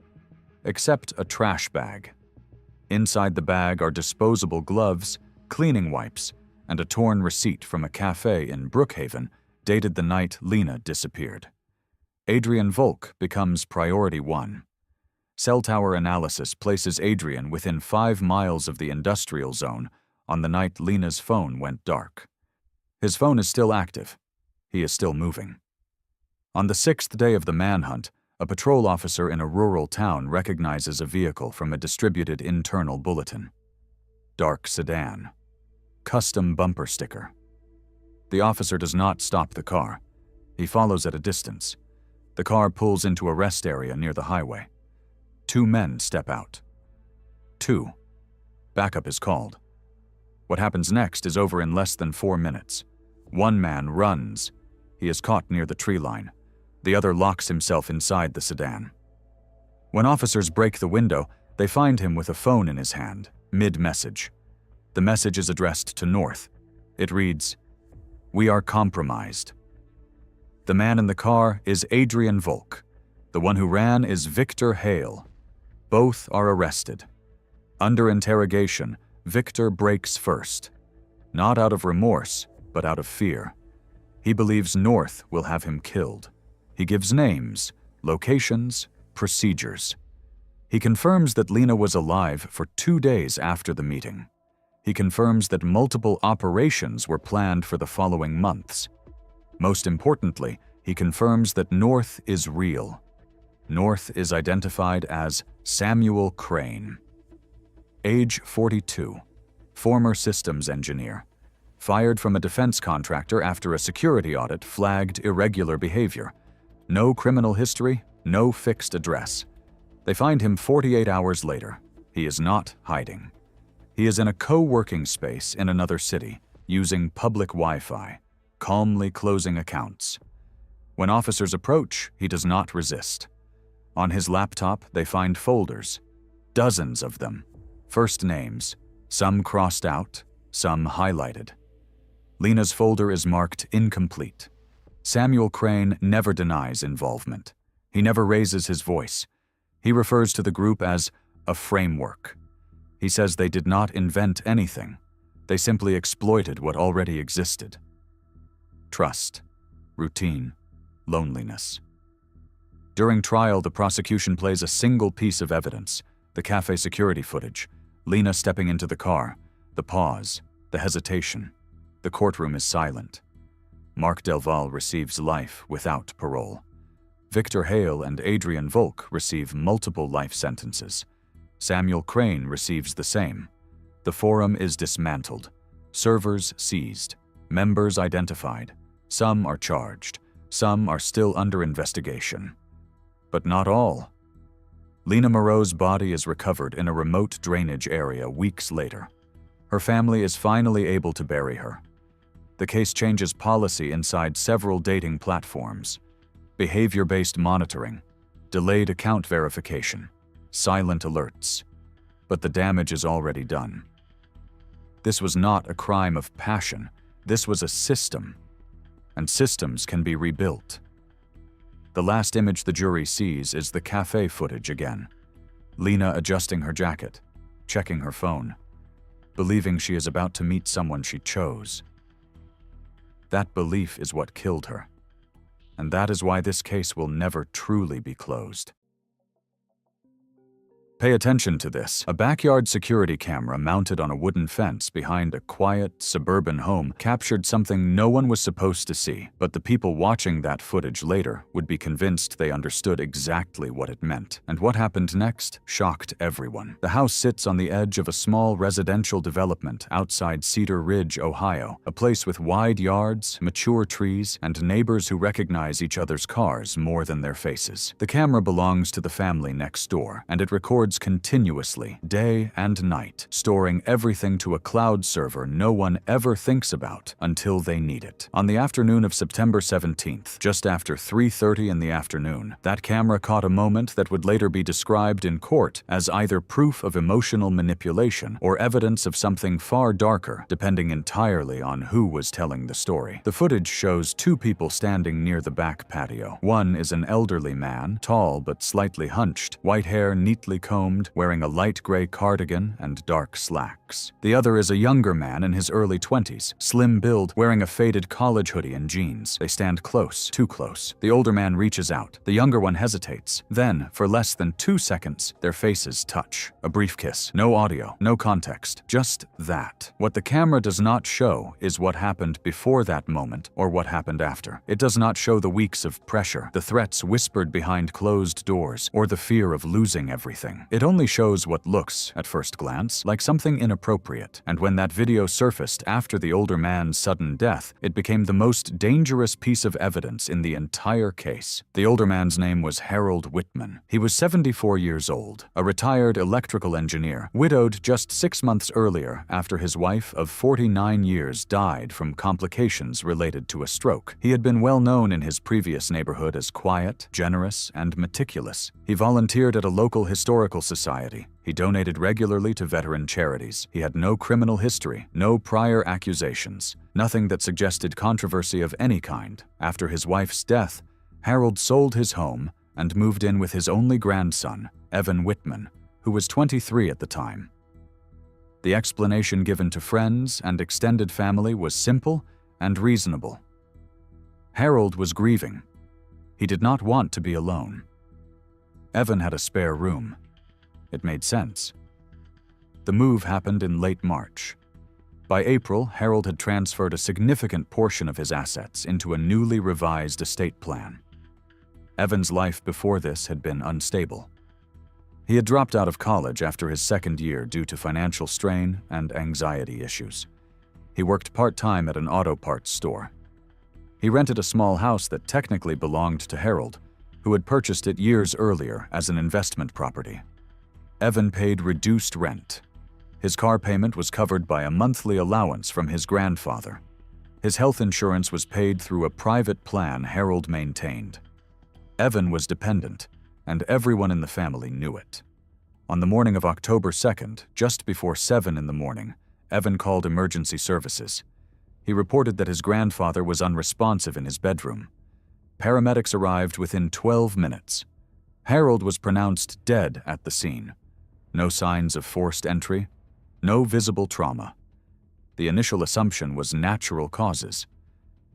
except a trash bag. Inside the bag are disposable gloves, cleaning wipes, and a torn receipt from a cafe in Brookhaven dated the night Lena disappeared. Adrian Volk becomes priority 1. Cell tower analysis places Adrian within 5 miles of the industrial zone on the night Lena's phone went dark. His phone is still active. He is still moving. On the 6th day of the manhunt, a patrol officer in a rural town recognizes a vehicle from a distributed internal bulletin. Dark sedan. Custom bumper sticker. The officer does not stop the car. He follows at a distance. The car pulls into a rest area near the highway. 2 men step out. 2. Backup is called. What happens next is over in less than 4 minutes. 1 man runs. He is caught near the tree line. The other locks himself inside the sedan. When officers break the window, they find him with a phone in his hand, mid-message. The message is addressed to North. It reads, "We are compromised." The man in the car is Adrian Volk. The one who ran is Victor Hale. Both are arrested. Under interrogation, Victor breaks first. Not out of remorse, but out of fear. He believes North will have him killed. He gives names, locations, procedures. He confirms that Lena was alive for 2 days after the meeting. He confirms that multiple operations were planned for the following months. Most importantly, he confirms that North is real. North is identified as Samuel Crane. Age 42, former systems engineer. Fired from a defense contractor after a security audit flagged irregular behavior. No criminal history, no fixed address. They find him 48 hours later. He is not hiding. He is in a co-working space in another city, using public Wi-Fi, calmly closing accounts. When officers approach, he does not resist. On his laptop, they find folders, dozens of them, first names, some crossed out, some highlighted. Lena's folder is marked incomplete. Samuel Crane never denies involvement. He never raises his voice. He refers to the group as a framework. He says they did not invent anything. They simply exploited what already existed. Trust, routine, loneliness. During trial, the prosecution plays a single piece of evidence, the cafe security footage, Lena stepping into the car, the pause, the hesitation. The courtroom is silent. Mark Delval receives life without parole. Victor Hale and Adrian Volk receive multiple life sentences. Samuel Crane receives the same. The forum is dismantled. Servers seized. Members identified. Some are charged. Some are still under investigation. But not all. Lena Moreau's body is recovered in a remote drainage area weeks later. Her family is finally able to bury her. The case changes policy inside several dating platforms. Behavior-based monitoring, delayed account verification, silent alerts. But the damage is already done. This was not a crime of passion. This was a system. And systems can be rebuilt. The last image the jury sees is the cafe footage again. Lena adjusting her jacket, checking her phone, believing she is about to meet someone she chose. That belief is what killed her. And that is why this case will never truly be closed. Pay attention to this. A backyard security camera mounted on a wooden fence behind a quiet, suburban home captured something no one was supposed to see, but the people watching that footage later would be convinced they understood exactly what it meant. And what happened next shocked everyone. The house sits on the edge of a small residential development outside Cedar Ridge, Ohio, a place with wide yards, mature trees, and neighbors who recognize each other's cars more than their faces. The camera belongs to the family next door, and it records continuously, day and night, storing everything to a cloud server no one ever thinks about until they need it. On the afternoon of September 17th, just after 3:30 in the afternoon, that camera caught a moment that would later be described in court as either proof of emotional manipulation or evidence of something far darker, depending entirely on who was telling the story. The footage shows two people standing near the back patio. One is an elderly man, tall but slightly hunched, white hair neatly combed, wearing a light gray cardigan and dark slacks. The other is a younger man in his early 20s, slim build, wearing a faded college hoodie and jeans. They stand close, too close. The older man reaches out. The younger one hesitates. Then, for less than 2 seconds, their faces touch. A brief kiss. No audio, no context, just that. What the camera does not show is what happened before that moment or what happened after. It does not show the weeks of pressure, the threats whispered behind closed doors, or the fear of losing everything. It only shows what looks, at first glance, like something inappropriate, and when that video surfaced after the older man's sudden death, it became the most dangerous piece of evidence in the entire case. The older man's name was Harold Whitman. He was 74 years old, a retired electrical engineer, widowed just 6 months earlier after his wife of 49 years died from complications related to a stroke. He had been well known in his previous neighborhood as quiet, generous, and meticulous. He volunteered at a local historical medical society. He donated regularly to veteran charities. He had no criminal history, no prior accusations, nothing that suggested controversy of any kind. After his wife's death, Harold sold his home and moved in with his only grandson, Evan Whitman, who was 23 at the time. The explanation given to friends and extended family was simple and reasonable. Harold was grieving. He did not want to be alone. Evan had a spare room. It made sense. The move happened in late March. By April, Harold had transferred a significant portion of his assets into a newly revised estate plan. Evan's life before this had been unstable. He had dropped out of college after his second year due to financial strain and anxiety issues. He worked part-time at an auto parts store. He rented a small house that technically belonged to Harold, who had purchased it years earlier as an investment property. Evan paid reduced rent. His car payment was covered by a monthly allowance from his grandfather. His health insurance was paid through a private plan Harold maintained. Evan was dependent, and everyone in the family knew it. On the morning of October 2nd, just before 7 in the morning, Evan called emergency services. He reported that his grandfather was unresponsive in his bedroom. Paramedics arrived within 12 minutes. Harold was pronounced dead at the scene. No signs of forced entry, no visible trauma. The initial assumption was natural causes.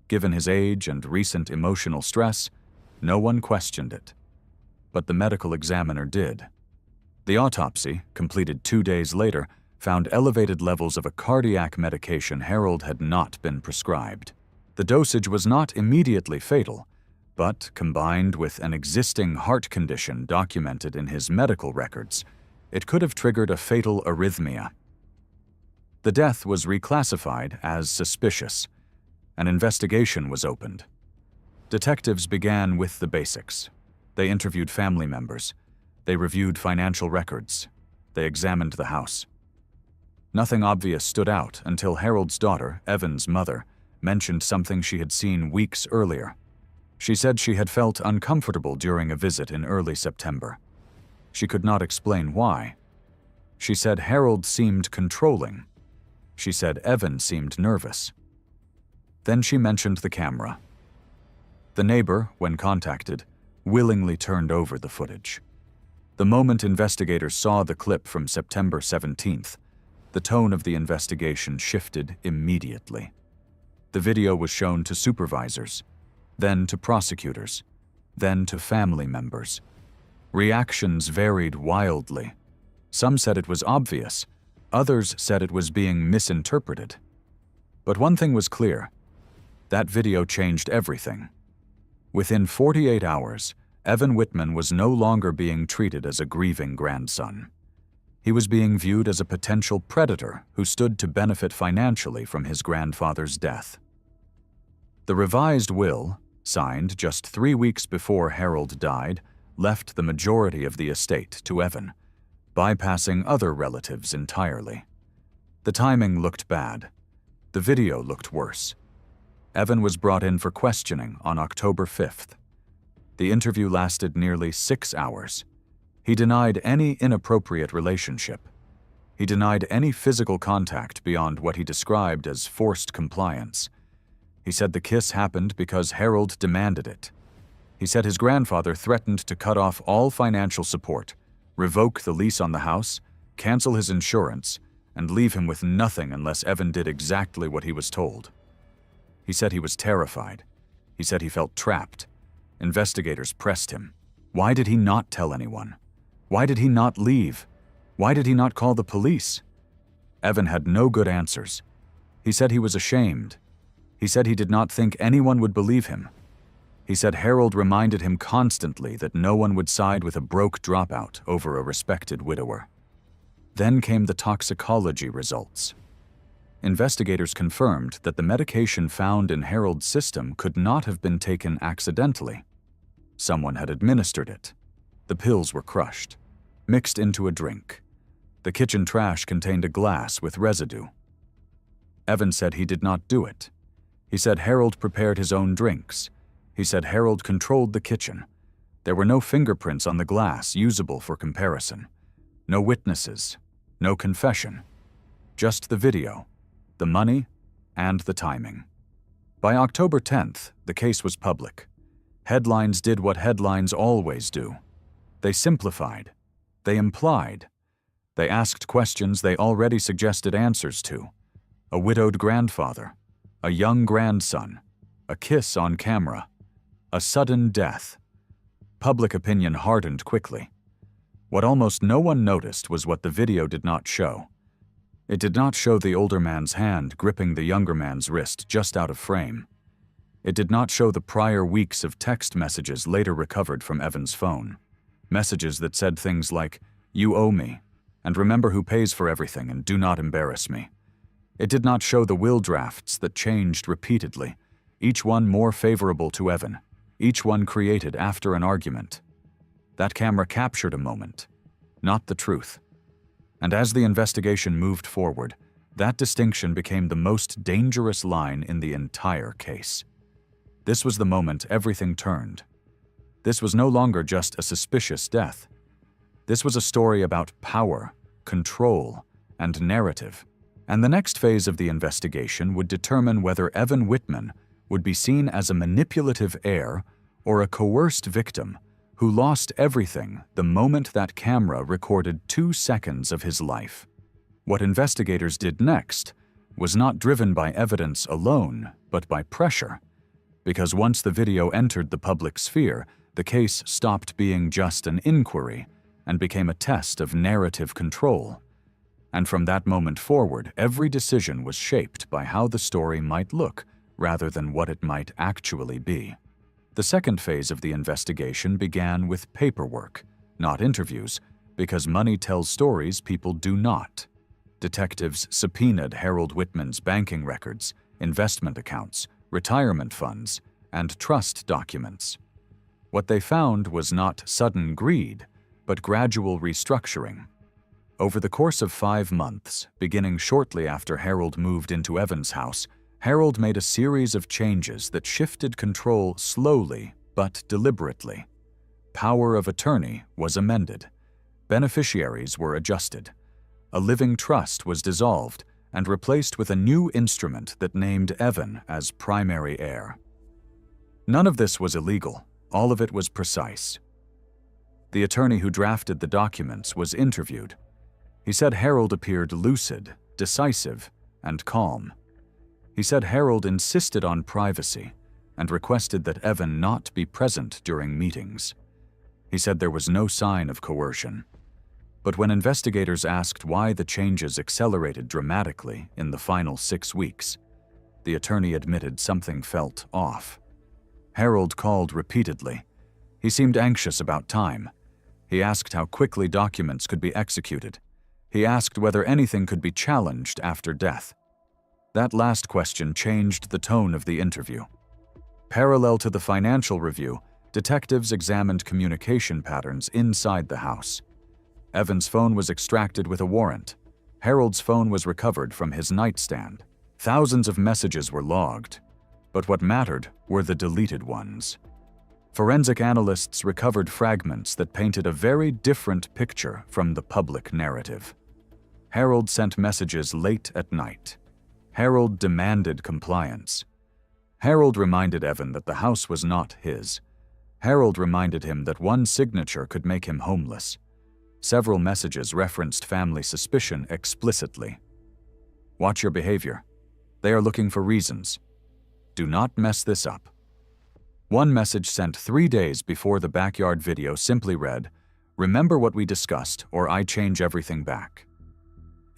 Given his age and recent emotional stress, no one questioned it. But the medical examiner did. The autopsy, completed 2 days later, found elevated levels of a cardiac medication Harold had not been prescribed. The dosage was not immediately fatal, but combined with an existing heart condition documented in his medical records, it could have triggered a fatal arrhythmia. The death was reclassified as suspicious. An investigation was opened. Detectives began with the basics. They interviewed family members. They reviewed financial records. They examined the house. Nothing obvious stood out until Harold's daughter, Evan's mother, mentioned something she had seen weeks earlier. She said she had felt uncomfortable during a visit in early September. She could not explain why. She said Harold seemed controlling. She said Evan seemed nervous. Then she mentioned the camera. The neighbor, when contacted, willingly turned over the footage. The moment investigators saw the clip from September 17th, the tone of the investigation shifted immediately. The video was shown to supervisors, then to prosecutors, then to family members. Reactions varied wildly. Some said it was obvious, others said it was being misinterpreted. But one thing was clear: that video changed everything. Within 48 hours, Evan Whitman was no longer being treated as a grieving grandson. He was being viewed as a potential predator who stood to benefit financially from his grandfather's death. The revised will, signed just 3 weeks before Harold died, left the majority of the estate to Evan, bypassing other relatives entirely. The timing looked bad. The video looked worse. Evan was brought in for questioning on October 5th. The interview lasted nearly 6 hours. He denied any inappropriate relationship. He denied any physical contact beyond what he described as forced compliance. He said the kiss happened because Harold demanded it. He said his grandfather threatened to cut off all financial support, revoke the lease on the house, cancel his insurance, and leave him with nothing unless Evan did exactly what he was told. He said he was terrified. He said he felt trapped. Investigators pressed him. Why did he not tell anyone? Why did he not leave? Why did he not call the police? Evan had no good answers. He said he was ashamed. He said he did not think anyone would believe him. He said Harold reminded him constantly that no one would side with a broke dropout over a respected widower. Then came the toxicology results. Investigators confirmed that the medication found in Harold's system could not have been taken accidentally. Someone had administered it. The pills were crushed, mixed into a drink. The kitchen trash contained a glass with residue. Evan said he did not do it. He said Harold prepared his own drinks. He said Harold controlled the kitchen. There were no fingerprints on the glass usable for comparison. No witnesses, no confession, just the video, the money, and the timing. By October 10th, the case was public. Headlines did what headlines always do. They simplified. They implied. They asked questions they already suggested answers to. A widowed grandfather, a young grandson, a kiss on camera, a sudden death. Public opinion hardened quickly. What almost no one noticed was what the video did not show. It did not show the older man's hand gripping the younger man's wrist just out of frame. It did not show the prior weeks of text messages later recovered from Evan's phone. Messages that said things like, "You owe me," and "Remember who pays for everything and do not embarrass me." It did not show the will drafts that changed repeatedly, each one more favorable to Evan, each one created after an argument. That camera captured a moment, not the truth. And as the investigation moved forward, that distinction became the most dangerous line in the entire case. This was the moment everything turned. This was no longer just a suspicious death. This was a story about power, control, and narrative. And the next phase of the investigation would determine whether Evan Whitman would be seen as a manipulative heir or a coerced victim who lost everything the moment that camera recorded 2 seconds of his life. What investigators did next was not driven by evidence alone, but by pressure. Because once the video entered the public sphere, the case stopped being just an inquiry and became a test of narrative control. And from that moment forward, every decision was shaped by how the story might look rather than what it might actually be. The second phase of the investigation began with paperwork, not interviews, because money tells stories people do not. Detectives subpoenaed Harold Whitman's banking records, investment accounts, retirement funds, and trust documents. What they found was not sudden greed, but gradual restructuring. Over the course of 5 months, beginning shortly after Harold moved into Evan's house, Harold made a series of changes that shifted control slowly but deliberately. Power of attorney was amended. Beneficiaries were adjusted. A living trust was dissolved and replaced with a new instrument that named Evan as primary heir. None of this was illegal. All of it was precise. The attorney who drafted the documents was interviewed. He said Harold appeared lucid, decisive, and calm. He said Harold insisted on privacy and requested that Evan not be present during meetings. He said there was no sign of coercion. But when investigators asked why the changes accelerated dramatically in the final 6 weeks, the attorney admitted something felt off. Harold called repeatedly. He seemed anxious about time. He asked how quickly documents could be executed. He asked whether anything could be challenged after death. That last question changed the tone of the interview. Parallel to the financial review, detectives examined communication patterns inside the house. Evan's phone was extracted with a warrant. Harold's phone was recovered from his nightstand. Thousands of messages were logged, but what mattered were the deleted ones. Forensic analysts recovered fragments that painted a very different picture from the public narrative. Harold sent messages late at night. Harold demanded compliance. Harold reminded Evan that the house was not his. Harold reminded him that one signature could make him homeless. Several messages referenced family suspicion explicitly. Watch your behavior. They are looking for reasons. Do not mess this up. One message sent 3 days before the backyard video simply read, "Remember what we discussed, or I change everything back."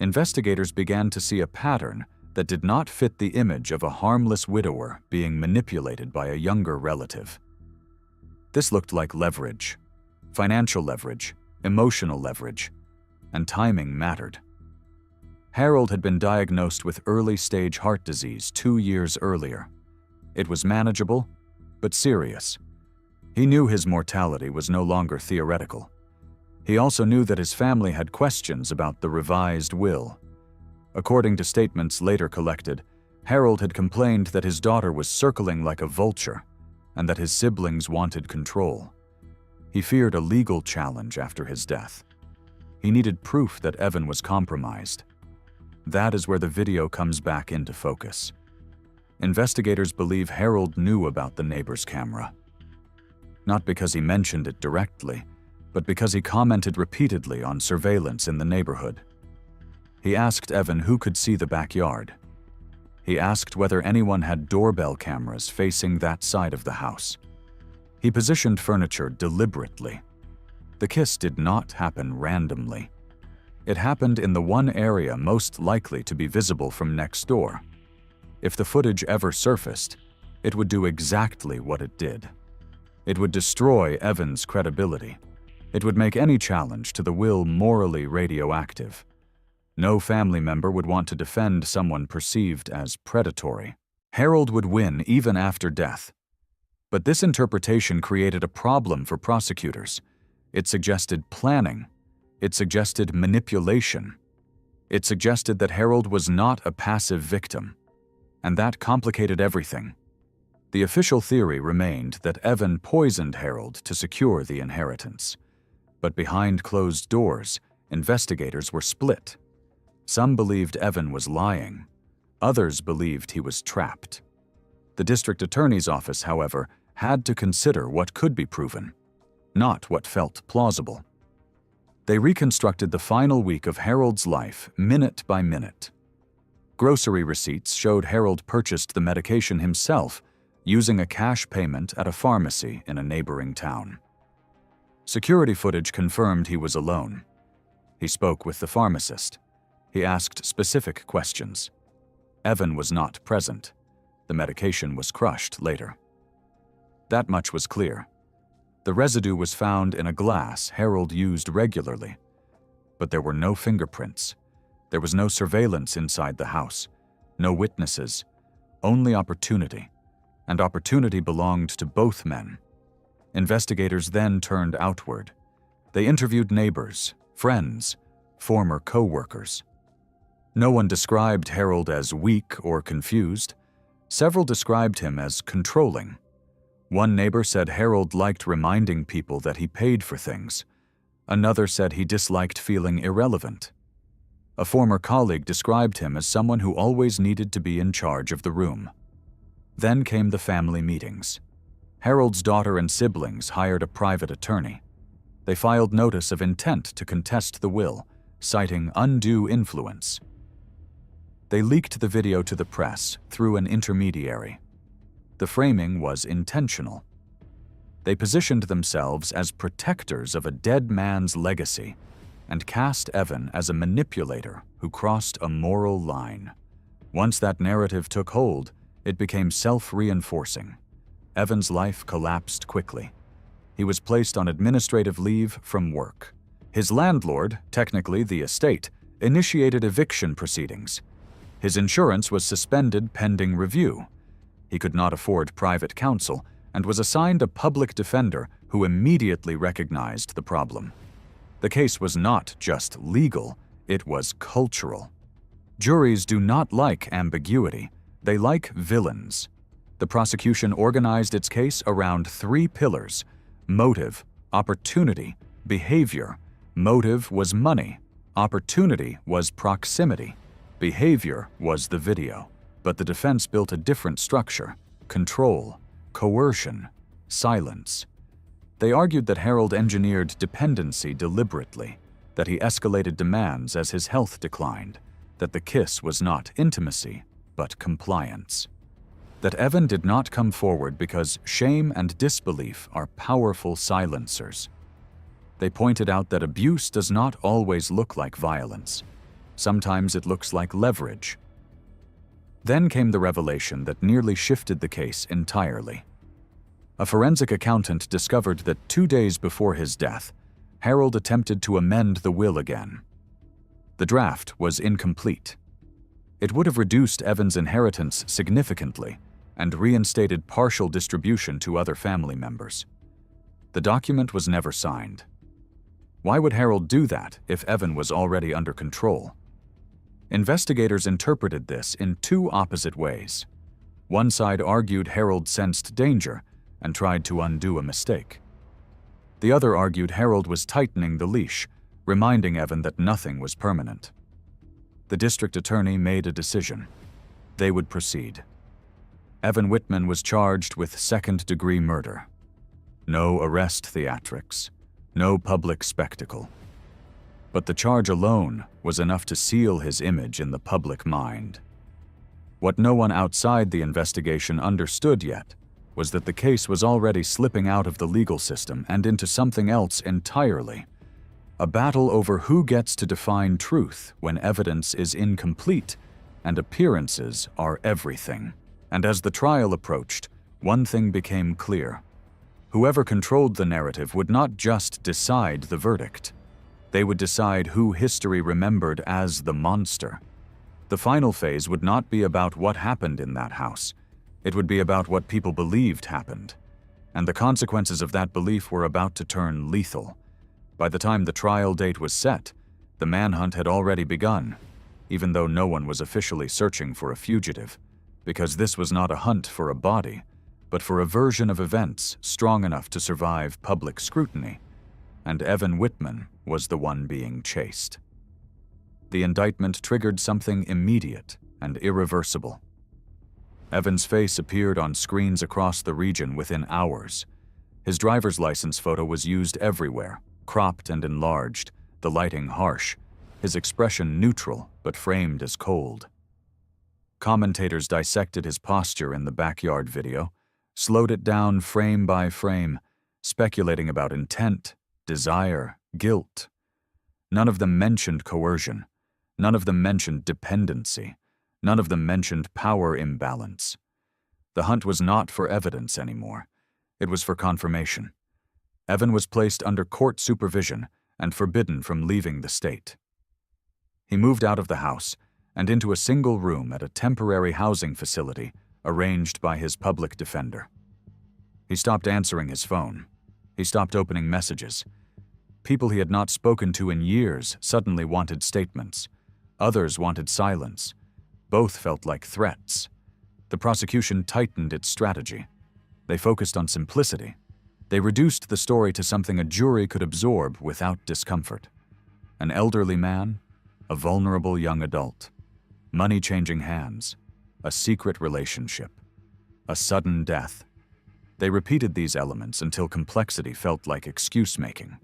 Investigators began to see a pattern that did not fit the image of a harmless widower being manipulated by a younger relative. This looked like leverage, financial leverage, emotional leverage, and timing mattered. Harold had been diagnosed with early-stage heart disease 2 years earlier. It was manageable, but serious. He knew his mortality was no longer theoretical. He also knew that his family had questions about the revised will. According to statements later collected, Harold had complained that his daughter was circling like a vulture and that his siblings wanted control. He feared a legal challenge after his death. He needed proof that Evan was compromised. That is where the video comes back into focus. Investigators believe Harold knew about the neighbor's camera. Not because he mentioned it directly, but because he commented repeatedly on surveillance in the neighborhood. He asked Evan who could see the backyard. He asked whether anyone had doorbell cameras facing that side of the house. He positioned furniture deliberately. The kiss did not happen randomly. It happened in the one area most likely to be visible from next door. If the footage ever surfaced, it would do exactly what it did. It would destroy Evan's credibility. It would make any challenge to the will morally radioactive. No family member would want to defend someone perceived as predatory. Harold would win even after death. But this interpretation created a problem for prosecutors. It suggested planning. It suggested manipulation. It suggested that Harold was not a passive victim. And that complicated everything. The official theory remained that Evan poisoned Harold to secure the inheritance. But behind closed doors, investigators were split. Some believed Evan was lying. Others believed he was trapped. The district attorney's office, however, had to consider what could be proven, not what felt plausible. They reconstructed the final week of Harold's life minute by minute. Grocery receipts showed Harold purchased the medication himself using a cash payment at a pharmacy in a neighboring town. Security footage confirmed he was alone. He spoke with the pharmacist. He asked specific questions. Evan was not present. The medication was crushed later. That much was clear. The residue was found in a glass Harold used regularly. But there were no fingerprints. There was no surveillance inside the house. No witnesses. Only opportunity. And opportunity belonged to both men. Investigators then turned outward. They interviewed neighbors, friends, former co-workers. No one described Harold as weak or confused. Several described him as controlling. One neighbor said Harold liked reminding people that he paid for things. Another said he disliked feeling irrelevant. A former colleague described him as someone who always needed to be in charge of the room. Then came the family meetings. Harold's daughter and siblings hired a private attorney. They filed notice of intent to contest the will, citing undue influence. They leaked the video to the press through an intermediary. The framing was intentional. They positioned themselves as protectors of a dead man's legacy and cast Evan as a manipulator who crossed a moral line. Once that narrative took hold, it became self-reinforcing. Evan's life collapsed quickly. He was placed on administrative leave from work. His landlord, technically the estate, initiated eviction proceedings. His insurance was suspended pending review. He could not afford private counsel and was assigned a public defender who immediately recognized the problem. The case was not just legal, it was cultural. Juries do not like ambiguity, they like villains. The prosecution organized its case around 3 pillars: motive, opportunity, behavior. Motive was money, opportunity was proximity, behavior was the video. But the defense built a different structure: control, coercion, silence. They argued that Harold engineered dependency deliberately, that he escalated demands as his health declined, that the kiss was not intimacy, but compliance. That Evan did not come forward because shame and disbelief are powerful silencers. They pointed out that abuse does not always look like violence. Sometimes it looks like leverage. Then came the revelation that nearly shifted the case entirely. A forensic accountant discovered that 2 days before his death, Harold attempted to amend the will again. The draft was incomplete. It would have reduced Evan's inheritance significantly and reinstated partial distribution to other family members. The document was never signed. Why would Harold do that if Evan was already under control? Investigators interpreted this in 2 opposite ways. One side argued Harold sensed danger and tried to undo a mistake. The other argued Harold was tightening the leash, reminding Evan that nothing was permanent. The district attorney made a decision. They would proceed. Evan Whitman was charged with second-degree murder. No arrest theatrics, no public spectacle. But the charge alone was enough to seal his image in the public mind. What no one outside the investigation understood yet was that the case was already slipping out of the legal system and into something else entirely. A battle over who gets to define truth when evidence is incomplete and appearances are everything. And as the trial approached, one thing became clear. Whoever controlled the narrative would not just decide the verdict. They would decide who history remembered as the monster. The final phase would not be about what happened in that house. It would be about what people believed happened. And the consequences of that belief were about to turn lethal. By the time the trial date was set, the manhunt had already begun, even though no one was officially searching for a fugitive, because this was not a hunt for a body, but for a version of events strong enough to survive public scrutiny, and Evan Whitman was the one being chased. The indictment triggered something immediate and irreversible. Evan's face appeared on screens across the region within hours. His driver's license photo was used everywhere, cropped and enlarged, the lighting harsh, his expression neutral but framed as cold. Commentators dissected his posture in the backyard video, slowed it down frame by frame, speculating about intent, desire, guilt. None of them mentioned coercion. None of them mentioned dependency. None of them mentioned power imbalance. The hunt was not for evidence anymore. It was for confirmation. Evan was placed under court supervision and forbidden from leaving the state. He moved out of the house and into a single room at a temporary housing facility arranged by his public defender. He stopped answering his phone. He stopped opening messages. People he had not spoken to in years suddenly wanted statements. Others wanted silence. Both felt like threats. The prosecution tightened its strategy. They focused on simplicity. They reduced the story to something a jury could absorb without discomfort. An elderly man, a vulnerable young adult, money changing hands, a secret relationship, a sudden death. They repeated these elements until complexity felt like excuse-making.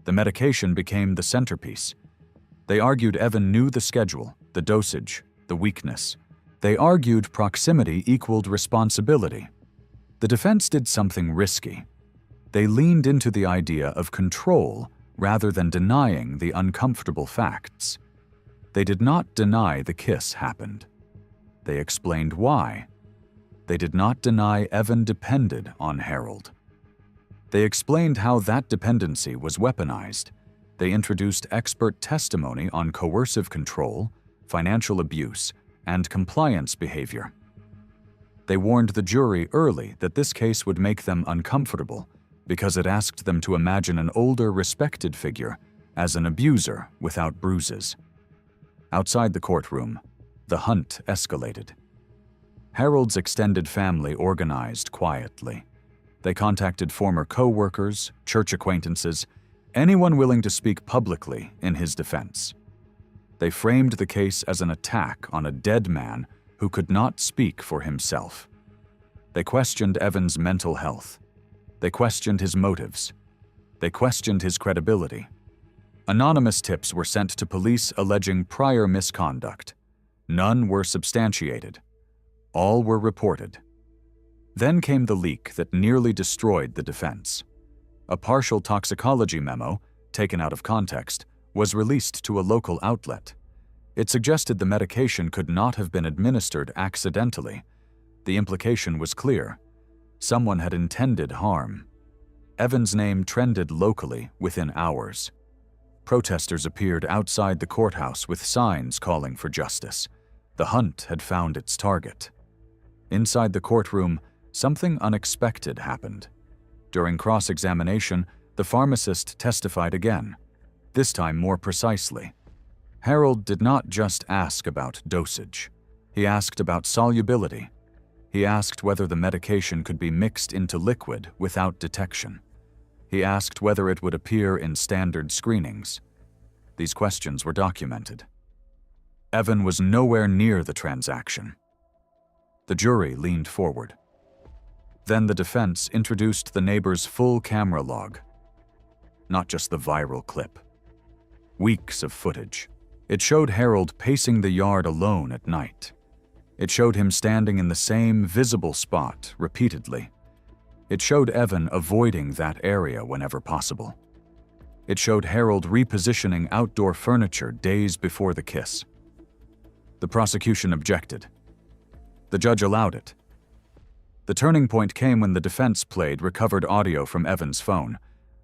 The medication became the centerpiece. They argued Evan knew the schedule, the dosage, the weakness. They argued proximity equaled responsibility. The defense did something risky. They leaned into the idea of control rather than denying the uncomfortable facts. They did not deny the kiss happened. They explained why. They did not deny Evan depended on Harold. They explained how that dependency was weaponized. They introduced expert testimony on coercive control, financial abuse, and compliance behavior. They warned the jury early that this case would make them uncomfortable because it asked them to imagine an older, respected figure as an abuser without bruises. Outside the courtroom, the hunt escalated. Harold's extended family organized quietly. They contacted former co-workers, church acquaintances, anyone willing to speak publicly in his defense. They framed the case as an attack on a dead man who could not speak for himself. They questioned Evan's mental health. They questioned his motives. They questioned his credibility. Anonymous tips were sent to police alleging prior misconduct. None were substantiated. All were reported. Then came the leak that nearly destroyed the defense. A partial toxicology memo, taken out of context, was released to a local outlet. It suggested the medication could not have been administered accidentally. The implication was clear. Someone had intended harm. Evan's name trended locally within hours. Protesters appeared outside the courthouse with signs calling for justice. The hunt had found its target. Inside the courtroom, something unexpected happened. During cross-examination, the pharmacist testified again, this time more precisely. Harold did not just ask about dosage. He asked about solubility. He asked whether the medication could be mixed into liquid without detection. He asked whether it would appear in standard screenings. These questions were documented. Evan was nowhere near the transaction. The jury leaned forward. Then the defense introduced the neighbor's full camera log, not just the viral clip. Weeks of footage. It showed Harold pacing the yard alone at night. It showed him standing in the same visible spot repeatedly. It showed Evan avoiding that area whenever possible. It showed Harold repositioning outdoor furniture days before the kiss. The prosecution objected. The judge allowed it. The turning point came when the defense played recovered audio from Evan's phone,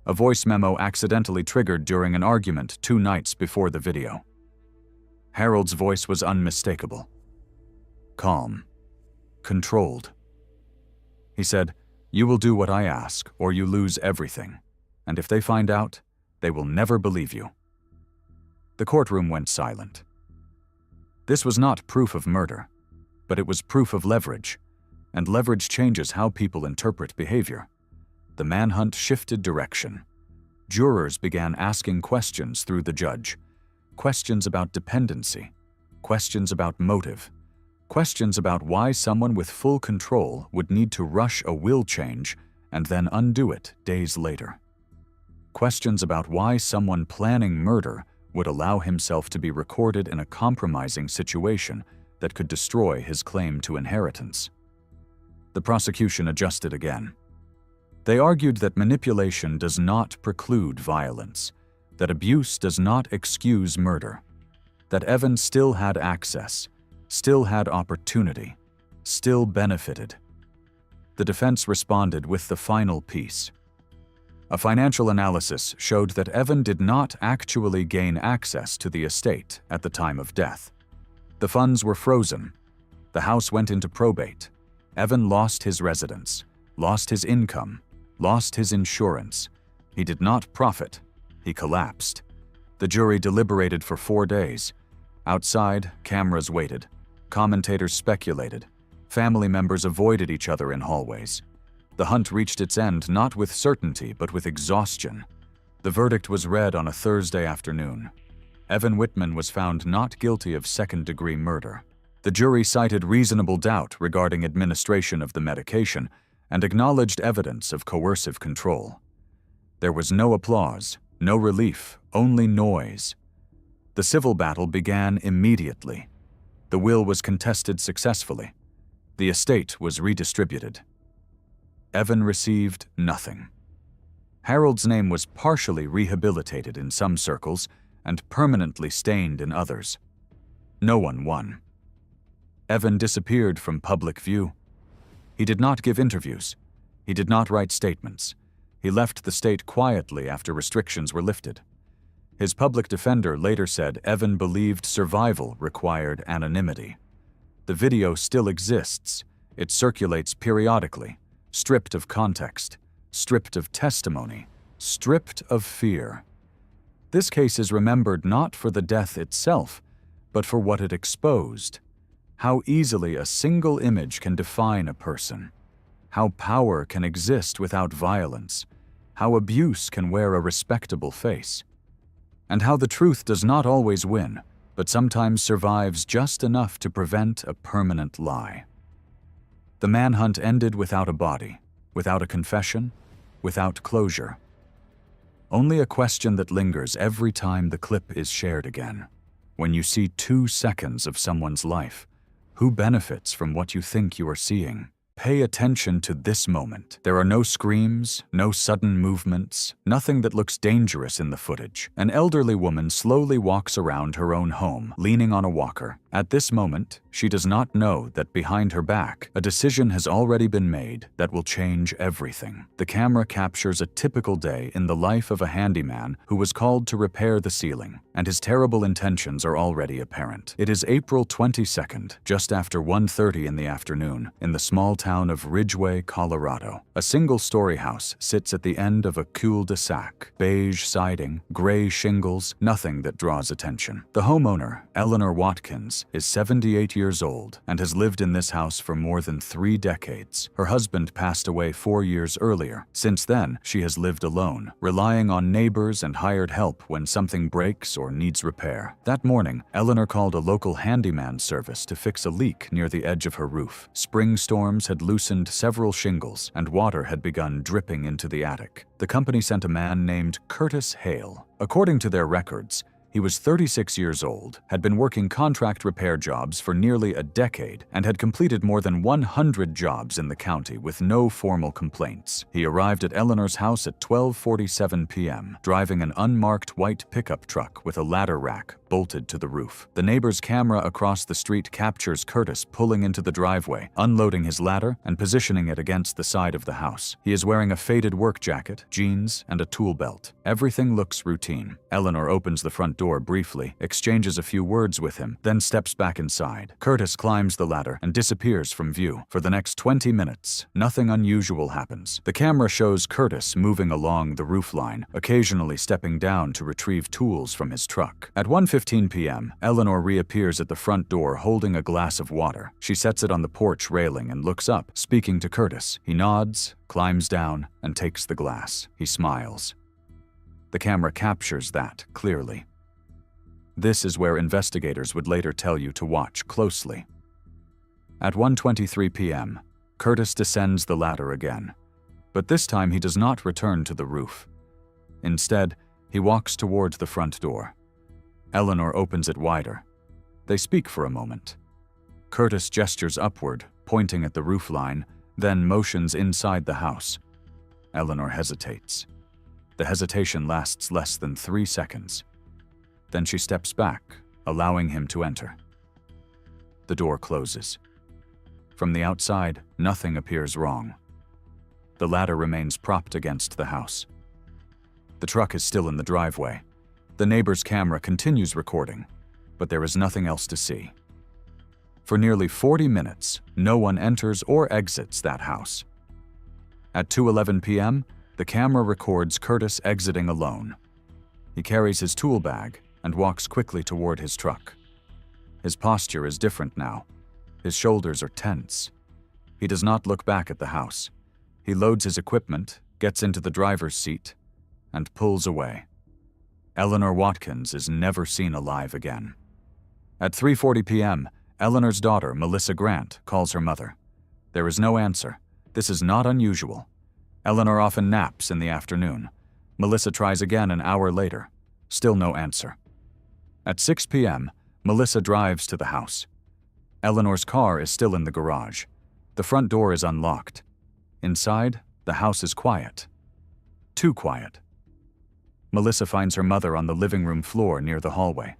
a voice memo accidentally triggered during an argument 2 nights before the video. Harold's voice was unmistakable. Calm. Controlled. He said, "You will do what I ask, or you lose everything. And if they find out, they will never believe you." The courtroom went silent. This was not proof of murder, but it was proof of leverage, and leverage changes how people interpret behavior. The manhunt shifted direction. Jurors began asking questions through the judge. Questions about dependency, questions about motive, questions about why someone with full control would need to rush a will change and then undo it days later. Questions about why someone planning murder would allow himself to be recorded in a compromising situation that could destroy his claim to inheritance. The prosecution adjusted again. They argued that manipulation does not preclude violence, that abuse does not excuse murder, that Evan still had access, still had opportunity, still benefited. The defense responded with the final piece. A financial analysis showed that Evan did not actually gain access to the estate at the time of death. The funds were frozen. The house went into probate. Evan lost his residence, lost his income, lost his insurance. He did not profit. He collapsed. The jury deliberated for 4 days. Outside, cameras waited. Commentators speculated. Family members avoided each other in hallways. The hunt reached its end not with certainty but with exhaustion. The verdict was read on a Thursday afternoon. Evan Whitman was found not guilty of second-degree murder. The jury cited reasonable doubt regarding administration of the medication and acknowledged evidence of coercive control. There was no applause, no relief, only noise. The civil battle began immediately. The will was contested successfully. The estate was redistributed. Evan received nothing. Harold's name was partially rehabilitated in some circles and permanently stained in others. No one won. Evan disappeared from public view. He did not give interviews. He did not write statements. He left the state quietly after restrictions were lifted. His public defender later said Evan believed survival required anonymity. The video still exists. It circulates periodically, stripped of context, stripped of testimony, stripped of fear. This case is remembered not for the death itself, but for what it exposed. How easily a single image can define a person. How power can exist without violence. How abuse can wear a respectable face. And how the truth does not always win, but sometimes survives just enough to prevent a permanent lie. The manhunt ended without a body, without a confession, without closure. Only a question that lingers every time the clip is shared again. When you see 2 seconds of someone's life, who benefits from what you think you are seeing? Pay attention to this moment. There are no screams, no sudden movements, nothing that looks dangerous in the footage. An elderly woman slowly walks around her own home, leaning on a walker. At this moment, she does not know that behind her back, a decision has already been made that will change everything. The camera captures a typical day in the life of a handyman who was called to repair the ceiling, and his terrible intentions are already apparent. It is April 22nd, just after 1:30 in the afternoon, in the small town town of Ridgway, Colorado. A single-story house sits at the end of a cul-de-sac. Beige siding, gray shingles, nothing that draws attention. The homeowner, Eleanor Watkins, is 78 years old and has lived in this house for more than 3 decades. Her husband passed away 4 years earlier. Since then, she has lived alone, relying on neighbors and hired help when something breaks or needs repair. That morning, Eleanor called a local handyman service to fix a leak near the edge of her roof. Spring storms had loosened several shingles, and water had begun dripping into the attic. The company sent a man named Curtis Hale. According to their records, he was 36 years old, had been working contract repair jobs for nearly a decade, and had completed more than 100 jobs in the county with no formal complaints. He arrived at Eleanor's house at 12:47 p.m., driving an unmarked white pickup truck with a ladder rack bolted to the roof. The neighbor's camera across the street captures Curtis pulling into the driveway, unloading his ladder and positioning it against the side of the house. He is wearing a faded work jacket, jeans, and a tool belt. Everything looks routine. Eleanor opens the front door briefly, exchanges a few words with him, then steps back inside. Curtis climbs the ladder and disappears from view. For the next 20 minutes, nothing unusual happens. The camera shows Curtis moving along the roofline, occasionally stepping down to retrieve tools from his truck. At 1:15 p.m., Eleanor reappears at the front door holding a glass of water. She sets it on the porch railing and looks up, speaking to Curtis. He nods, climbs down, and takes the glass. He smiles. The camera captures that clearly. This is where investigators would later tell you to watch closely. At 1:23 p.m., Curtis descends the ladder again, but this time he does not return to the roof. Instead, he walks toward the front door. Eleanor opens it wider. They speak for a moment. Curtis gestures upward, pointing at the roofline, then motions inside the house. Eleanor hesitates. The hesitation lasts less than 3 seconds. Then she steps back, allowing him to enter. The door closes. From the outside, nothing appears wrong. The ladder remains propped against the house. The truck is still in the driveway. The neighbor's camera continues recording, but there is nothing else to see. For nearly 40 minutes, no one enters or exits that house. At 2:11 p.m., the camera records Curtis exiting alone. He carries his tool bag and walks quickly toward his truck. His posture is different now. His shoulders are tense. He does not look back at the house. He loads his equipment, gets into the driver's seat, and pulls away. Eleanor Watkins is never seen alive again. At 3:40 p.m., Eleanor's daughter, Melissa Grant, calls her mother. There is no answer. This is not unusual. Eleanor often naps in the afternoon. Melissa tries again an hour later. Still no answer. At 6 p.m., Melissa drives to the house. Eleanor's car is still in the garage. The front door is unlocked. Inside, the house is quiet. Too quiet. Melissa finds her mother on the living room floor near the hallway.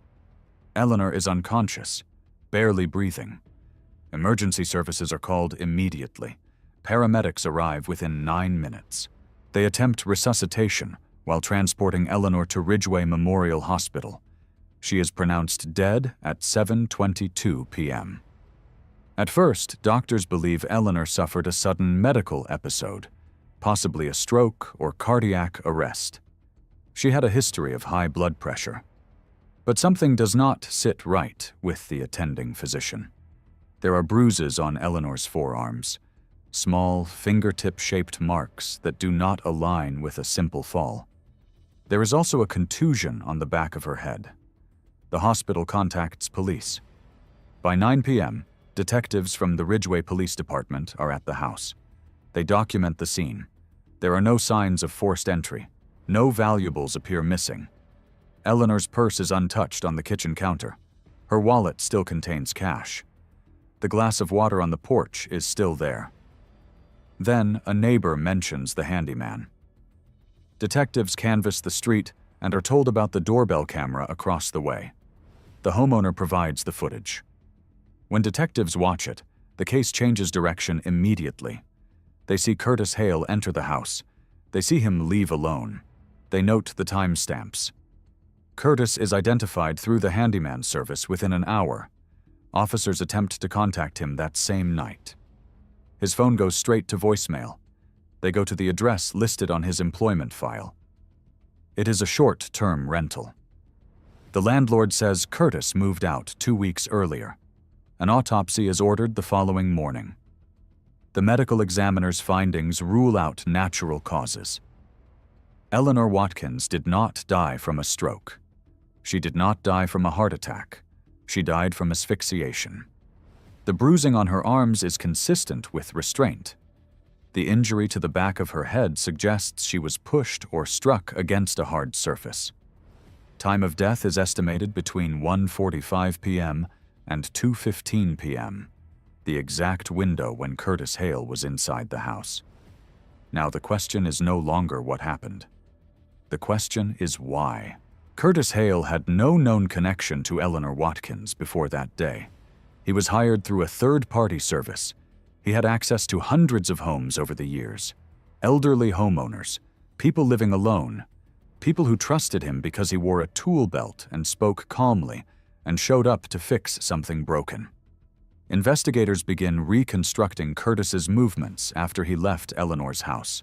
Eleanor is unconscious, barely breathing. Emergency services are called immediately. Paramedics arrive within 9 minutes. They attempt resuscitation while transporting Eleanor to Ridgway Memorial Hospital. She is pronounced dead at 7:22 p.m. At first, doctors believe Eleanor suffered a sudden medical episode, possibly a stroke or cardiac arrest. She had a history of high blood pressure. But something does not sit right with the attending physician. There are bruises on Eleanor's forearms, small, fingertip-shaped marks that do not align with a simple fall. There is also a contusion on the back of her head. The hospital contacts police. By 9 p.m., detectives from the Ridgway Police Department are at the house. They document the scene. There are no signs of forced entry. No valuables appear missing. Eleanor's purse is untouched on the kitchen counter. Her wallet still contains cash. The glass of water on the porch is still there. Then a neighbor mentions the handyman. Detectives canvass the street and are told about the doorbell camera across the way. The homeowner provides the footage. When detectives watch it, the case changes direction immediately. They see Curtis Hale enter the house. They see him leave alone. They note the timestamps. Curtis is identified through the handyman service within an hour. Officers attempt to contact him that same night. His phone goes straight to voicemail. They go to the address listed on his employment file. It is a short-term rental. The landlord says Curtis moved out 2 weeks earlier. An autopsy is ordered the following morning. The medical examiner's findings rule out natural causes. Eleanor Watkins did not die from a stroke. She did not die from a heart attack. She died from asphyxiation. The bruising on her arms is consistent with restraint. The injury to the back of her head suggests she was pushed or struck against a hard surface. Time of death is estimated between 1:45 p.m. and 2:15 p.m., the exact window when Curtis Hale was inside the house. Now the question is no longer what happened. The question is why. Curtis Hale had no known connection to Eleanor Watkins before that day. He was hired through a third-party service. He had access to hundreds of homes over the years. Elderly homeowners, people living alone, people who trusted him because he wore a tool belt and spoke calmly and showed up to fix something broken. Investigators begin reconstructing Curtis's movements after he left Eleanor's house.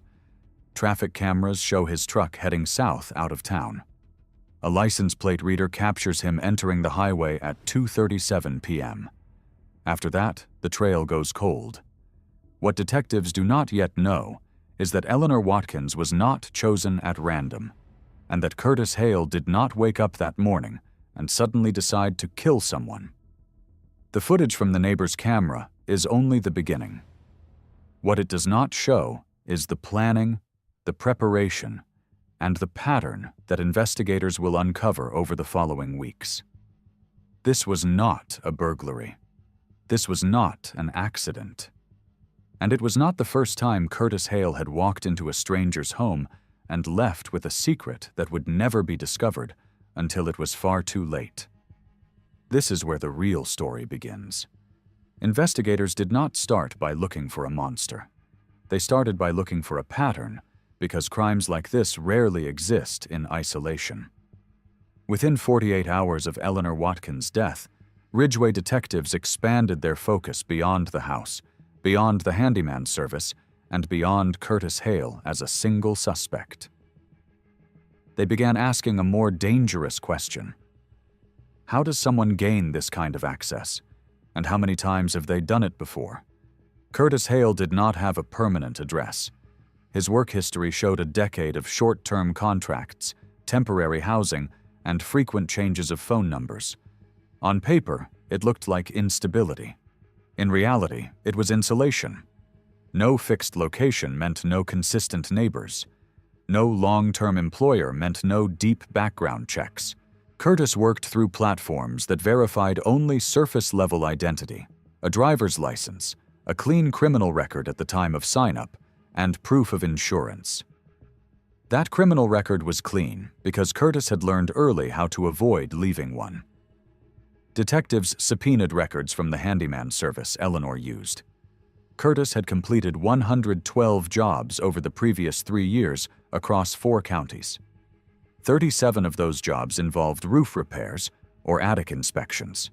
Traffic cameras show his truck heading south out of town. A license plate reader captures him entering the highway at 2:37 p.m. After that, the trail goes cold. What detectives do not yet know is that Eleanor Watkins was not chosen at random, and that Curtis Hale did not wake up that morning and suddenly decide to kill someone. The footage from the neighbor's camera is only the beginning. What it does not show is the planning, the preparation, and the pattern that investigators will uncover over the following weeks. This was not a burglary. This was not an accident. And it was not the first time Curtis Hale had walked into a stranger's home and left with a secret that would never be discovered until it was far too late. This is where the real story begins. Investigators did not start by looking for a monster. They started by looking for a pattern, because crimes like this rarely exist in isolation. Within 48 hours of Eleanor Watkins' death, Ridgeway detectives expanded their focus beyond the house, beyond the handyman service, and beyond Curtis Hale as a single suspect. They began asking a more dangerous question. How does someone gain this kind of access? And how many times have they done it before? Curtis Hale did not have a permanent address. His work history showed a decade of short-term contracts, temporary housing, and frequent changes of phone numbers. On paper, it looked like instability. In reality, it was insulation. No fixed location meant no consistent neighbors. No long-term employer meant no deep background checks. Curtis worked through platforms that verified only surface-level identity, a driver's license, a clean criminal record at the time of sign-up, and proof of insurance. That criminal record was clean because Curtis had learned early how to avoid leaving one. Detectives subpoenaed records from the handyman service Eleanor used. Curtis had completed 112 jobs over the previous 3 years across 4 counties. 37 of those jobs involved roof repairs or attic inspections.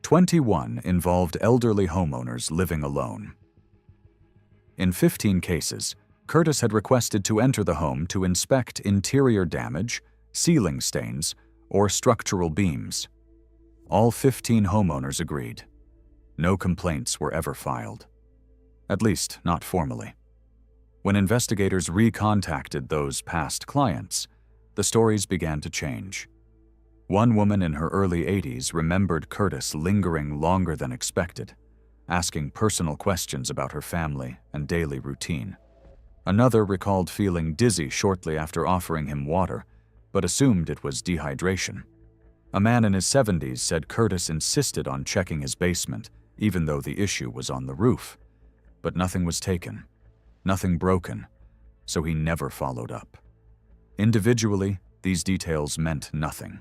21 involved elderly homeowners living alone. In 15 cases, Curtis had requested to enter the home to inspect interior damage, ceiling stains, or structural beams. All 15 homeowners agreed. No complaints were ever filed. At least, not formally. When investigators recontacted those past clients, the stories began to change. One woman in her early 80s remembered Curtis lingering longer than expected, asking personal questions about her family and daily routine. Another recalled feeling dizzy shortly after offering him water, but assumed it was dehydration. A man in his 70s said Curtis insisted on checking his basement, even though the issue was on the roof. But nothing was taken, nothing broken, so he never followed up. Individually, these details meant nothing.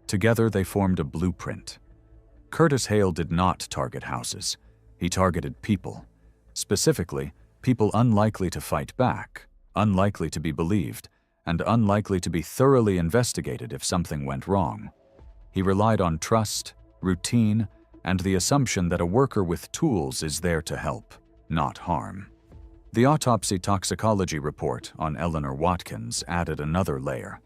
Together, they formed a blueprint. Curtis Hale did not target houses. He targeted people. Specifically, people unlikely to fight back, unlikely to be believed, and unlikely to be thoroughly investigated if something went wrong. He relied on trust, routine, and the assumption that a worker with tools is there to help, not harm. The autopsy toxicology report on Eleanor Watkins added another layer.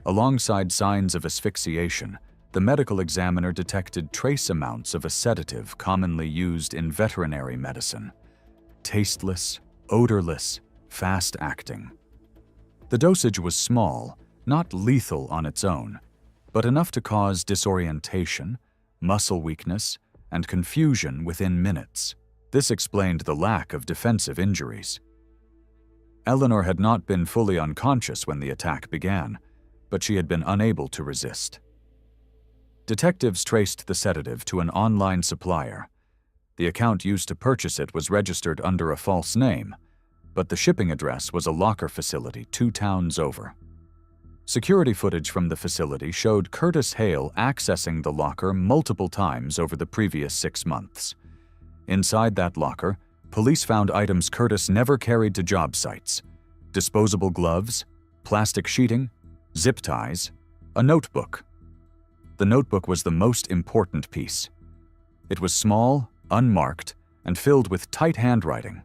Alongside signs of asphyxiation, the medical examiner detected trace amounts of a sedative commonly used in veterinary medicine. Tasteless, odorless, fast-acting. The dosage was small, not lethal on its own, but enough to cause disorientation, muscle weakness, and confusion within minutes. This explained the lack of defensive injuries. Eleanor had not been fully unconscious when the attack began, but she had been unable to resist. Detectives traced the sedative to an online supplier. The account used to purchase it was registered under a false name, but the shipping address was a locker facility 2 towns over. Security footage from the facility showed Curtis Hale accessing the locker multiple times over the previous 6 months. Inside that locker, police found items Curtis never carried to job sites: disposable gloves, plastic sheeting, zip ties, a notebook. The notebook was the most important piece. It was small, unmarked, and filled with tight handwriting.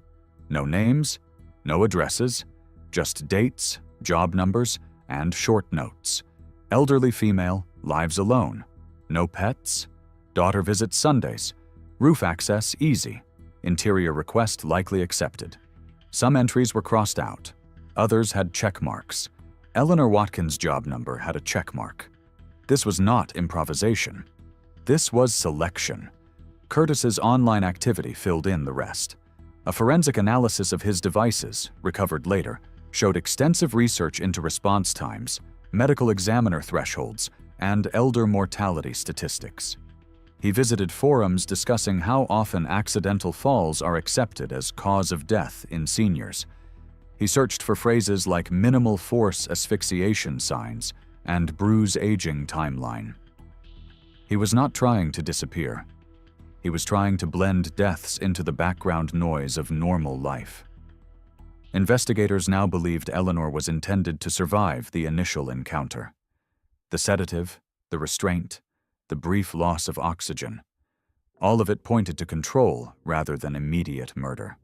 No names, no addresses, just dates, job numbers, and short notes. Elderly female, lives alone. No pets. Daughter visits Sundays. Roof access easy. Interior request likely accepted. Some entries were crossed out. Others had check marks. Eleanor Watkins' job number had a check mark. This was not improvisation. This was selection. Curtis's online activity filled in the rest. A forensic analysis of his devices, recovered later, showed extensive research into response times, medical examiner thresholds, and elder mortality statistics. He visited forums discussing how often accidental falls are accepted as cause of death in seniors. He searched for phrases like minimal force asphyxiation signs and bruise aging timeline. He was not trying to disappear. He was trying to blend deaths into the background noise of normal life. Investigators now believed Eleanor was intended to survive the initial encounter. The sedative, the restraint, the brief loss of oxygen, all of it pointed to control rather than immediate murder.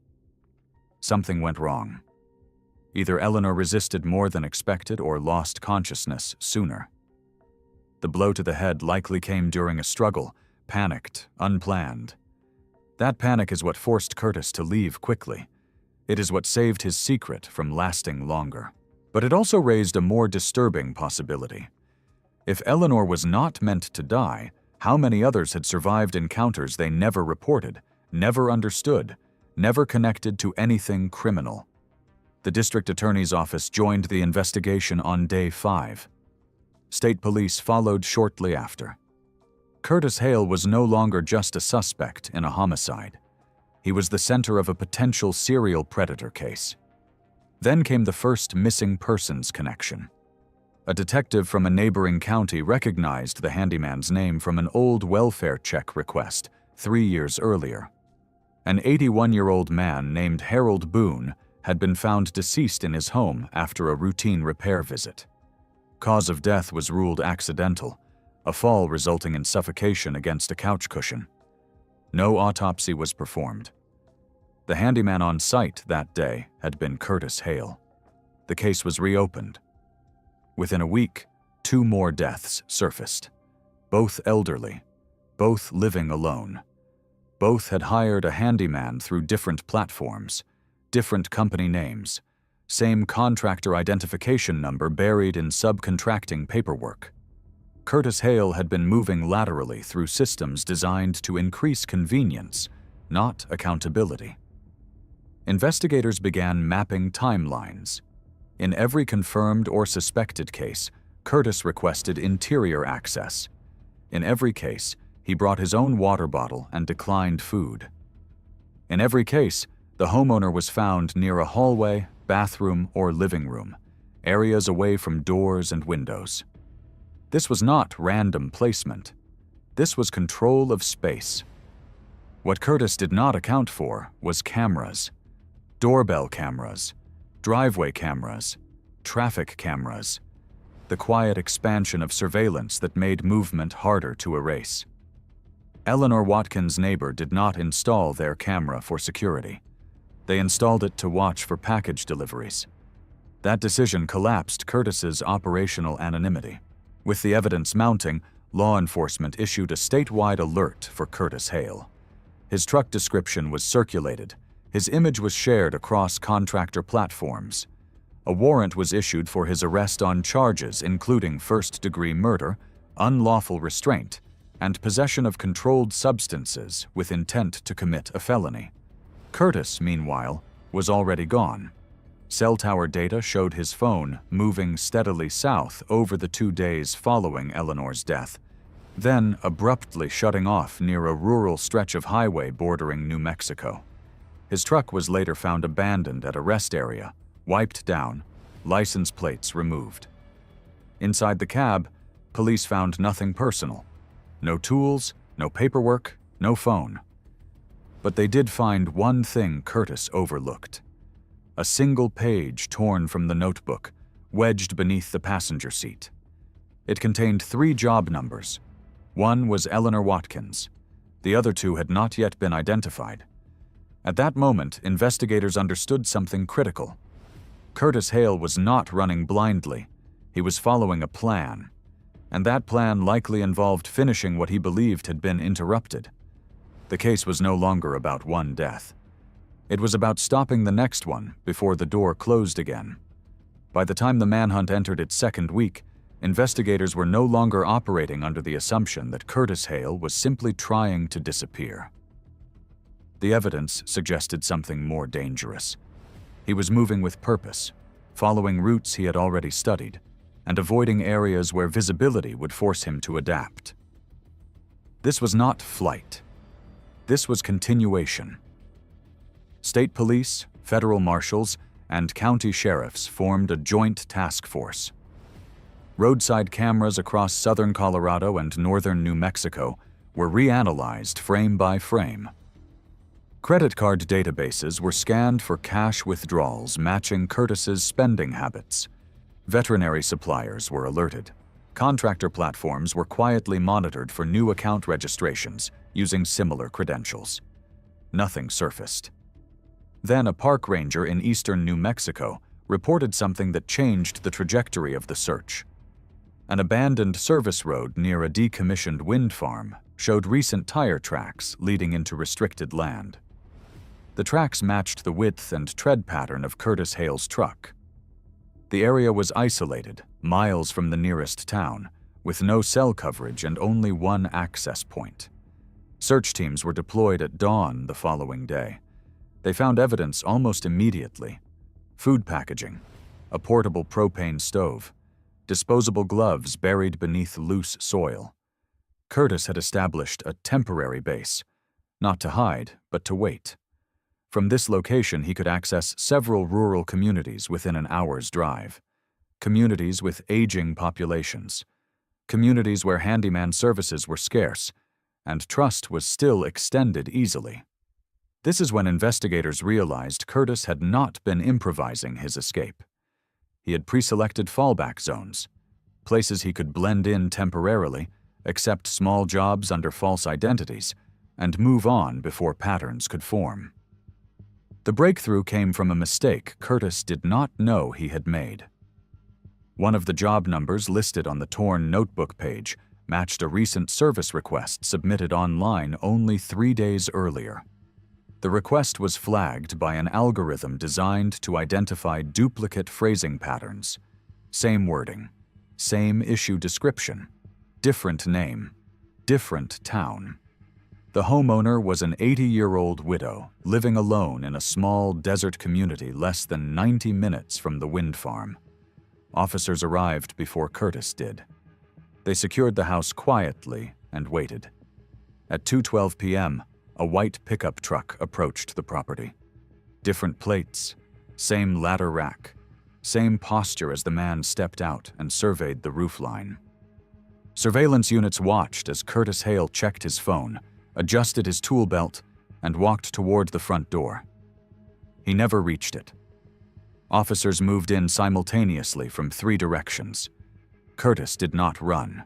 Something went wrong. Either Eleanor resisted more than expected or lost consciousness sooner. The blow to the head likely came during a struggle, panicked, unplanned. That panic is what forced Curtis to leave quickly. It is what saved his secret from lasting longer. But it also raised a more disturbing possibility. If Eleanor was not meant to die, how many others had survived encounters they never reported, never understood, never connected to anything criminal? The district attorney's office joined the investigation on day 5. State police followed shortly after. Curtis Hale was no longer just a suspect in a homicide. He was the center of a potential serial predator case. Then came the first missing persons connection. A detective from a neighboring county recognized the handyman's name from an old welfare check request 3 years earlier. An 81-year-old man named Harold Boone had been found deceased in his home after a routine repair visit. Cause of death was ruled accidental, a fall resulting in suffocation against a couch cushion. No autopsy was performed. The handyman on site that day had been Curtis Hale. The case was reopened. Within a week, 2 more deaths surfaced. Both elderly, both living alone. Both had hired a handyman through different platforms, different company names, same contractor identification number buried in subcontracting paperwork. Curtis Hale had been moving laterally through systems designed to increase convenience, not accountability. Investigators began mapping timelines. In every confirmed or suspected case, Curtis requested interior access. In every case, he brought his own water bottle and declined food. In every case, the homeowner was found near a hallway, bathroom, or living room, areas away from doors and windows. This was not random placement. This was control of space. What Curtis did not account for was cameras. Doorbell cameras, driveway cameras, traffic cameras. The quiet expansion of surveillance that made movement harder to erase. Eleanor Watkins' neighbor did not install their camera for security. They installed it to watch for package deliveries. That decision collapsed Curtis's operational anonymity. With the evidence mounting, law enforcement issued a statewide alert for Curtis Hale. His truck description was circulated. His image was shared across contractor platforms. A warrant was issued for his arrest on charges including first-degree murder, unlawful restraint, and possession of controlled substances with intent to commit a felony. Curtis, meanwhile, was already gone. Cell tower data showed his phone moving steadily south over the 2 days following Eleanor's death, then abruptly shutting off near a rural stretch of highway bordering New Mexico. His truck was later found abandoned at a rest area, wiped down, license plates removed. Inside the cab, police found nothing personal. No tools, no paperwork, no phone. But they did find one thing Curtis overlooked. A single page torn from the notebook, wedged beneath the passenger seat. It contained 3 job numbers. One was Eleanor Watkins. The other 2 had not yet been identified. At that moment, investigators understood something critical. Curtis Hale was not running blindly. He was following a plan. And that plan likely involved finishing what he believed had been interrupted. The case was no longer about one death. It was about stopping the next one before the door closed again. By the time the manhunt entered its 2nd week, investigators were no longer operating under the assumption that Curtis Hale was simply trying to disappear. The evidence suggested something more dangerous. He was moving with purpose, following routes he had already studied, and avoiding areas where visibility would force him to adapt. This was not flight. This was continuation. State police, federal marshals, and county sheriffs formed a joint task force. Roadside cameras across southern Colorado and northern New Mexico were reanalyzed frame by frame. Credit card databases were scanned for cash withdrawals matching Curtis's spending habits. Veterinary suppliers were alerted. Contractor platforms were quietly monitored for new account registrations using similar credentials. Nothing surfaced. Then a park ranger in eastern New Mexico reported something that changed the trajectory of the search. An abandoned service road near a decommissioned wind farm showed recent tire tracks leading into restricted land. The tracks matched the width and tread pattern of Curtis Hale's truck. The area was isolated, miles from the nearest town, with no cell coverage and only one access point. Search teams were deployed at dawn the following day. They found evidence almost immediately: food packaging, a portable propane stove, disposable gloves buried beneath loose soil. Curtis had established a temporary base, not to hide, but to wait. From this location, he could access several rural communities within an hour's drive. Communities with aging populations. Communities where handyman services were scarce, and trust was still extended easily. This is when investigators realized Curtis had not been improvising his escape. He had pre-selected fallback zones, places he could blend in temporarily, accept small jobs under false identities, and move on before patterns could form. The breakthrough came from a mistake Curtis did not know he had made. One of the job numbers listed on the torn notebook page matched a recent service request submitted online only 3 days earlier. The request was flagged by an algorithm designed to identify duplicate phrasing patterns. Same wording, same issue description, different name, different town. The homeowner was an 80-year-old widow living alone in a small desert community less than 90 minutes from the wind farm. Officers arrived before Curtis did. They secured the house quietly and waited. At 2:12 p.m., a white pickup truck approached the property. Different plates, same ladder rack, same posture as the man stepped out and surveyed the roofline. Surveillance units watched as Curtis Hale checked his phone, adjusted his tool belt, and walked toward the front door. He never reached it. Officers moved in simultaneously from 3 directions. Curtis did not run.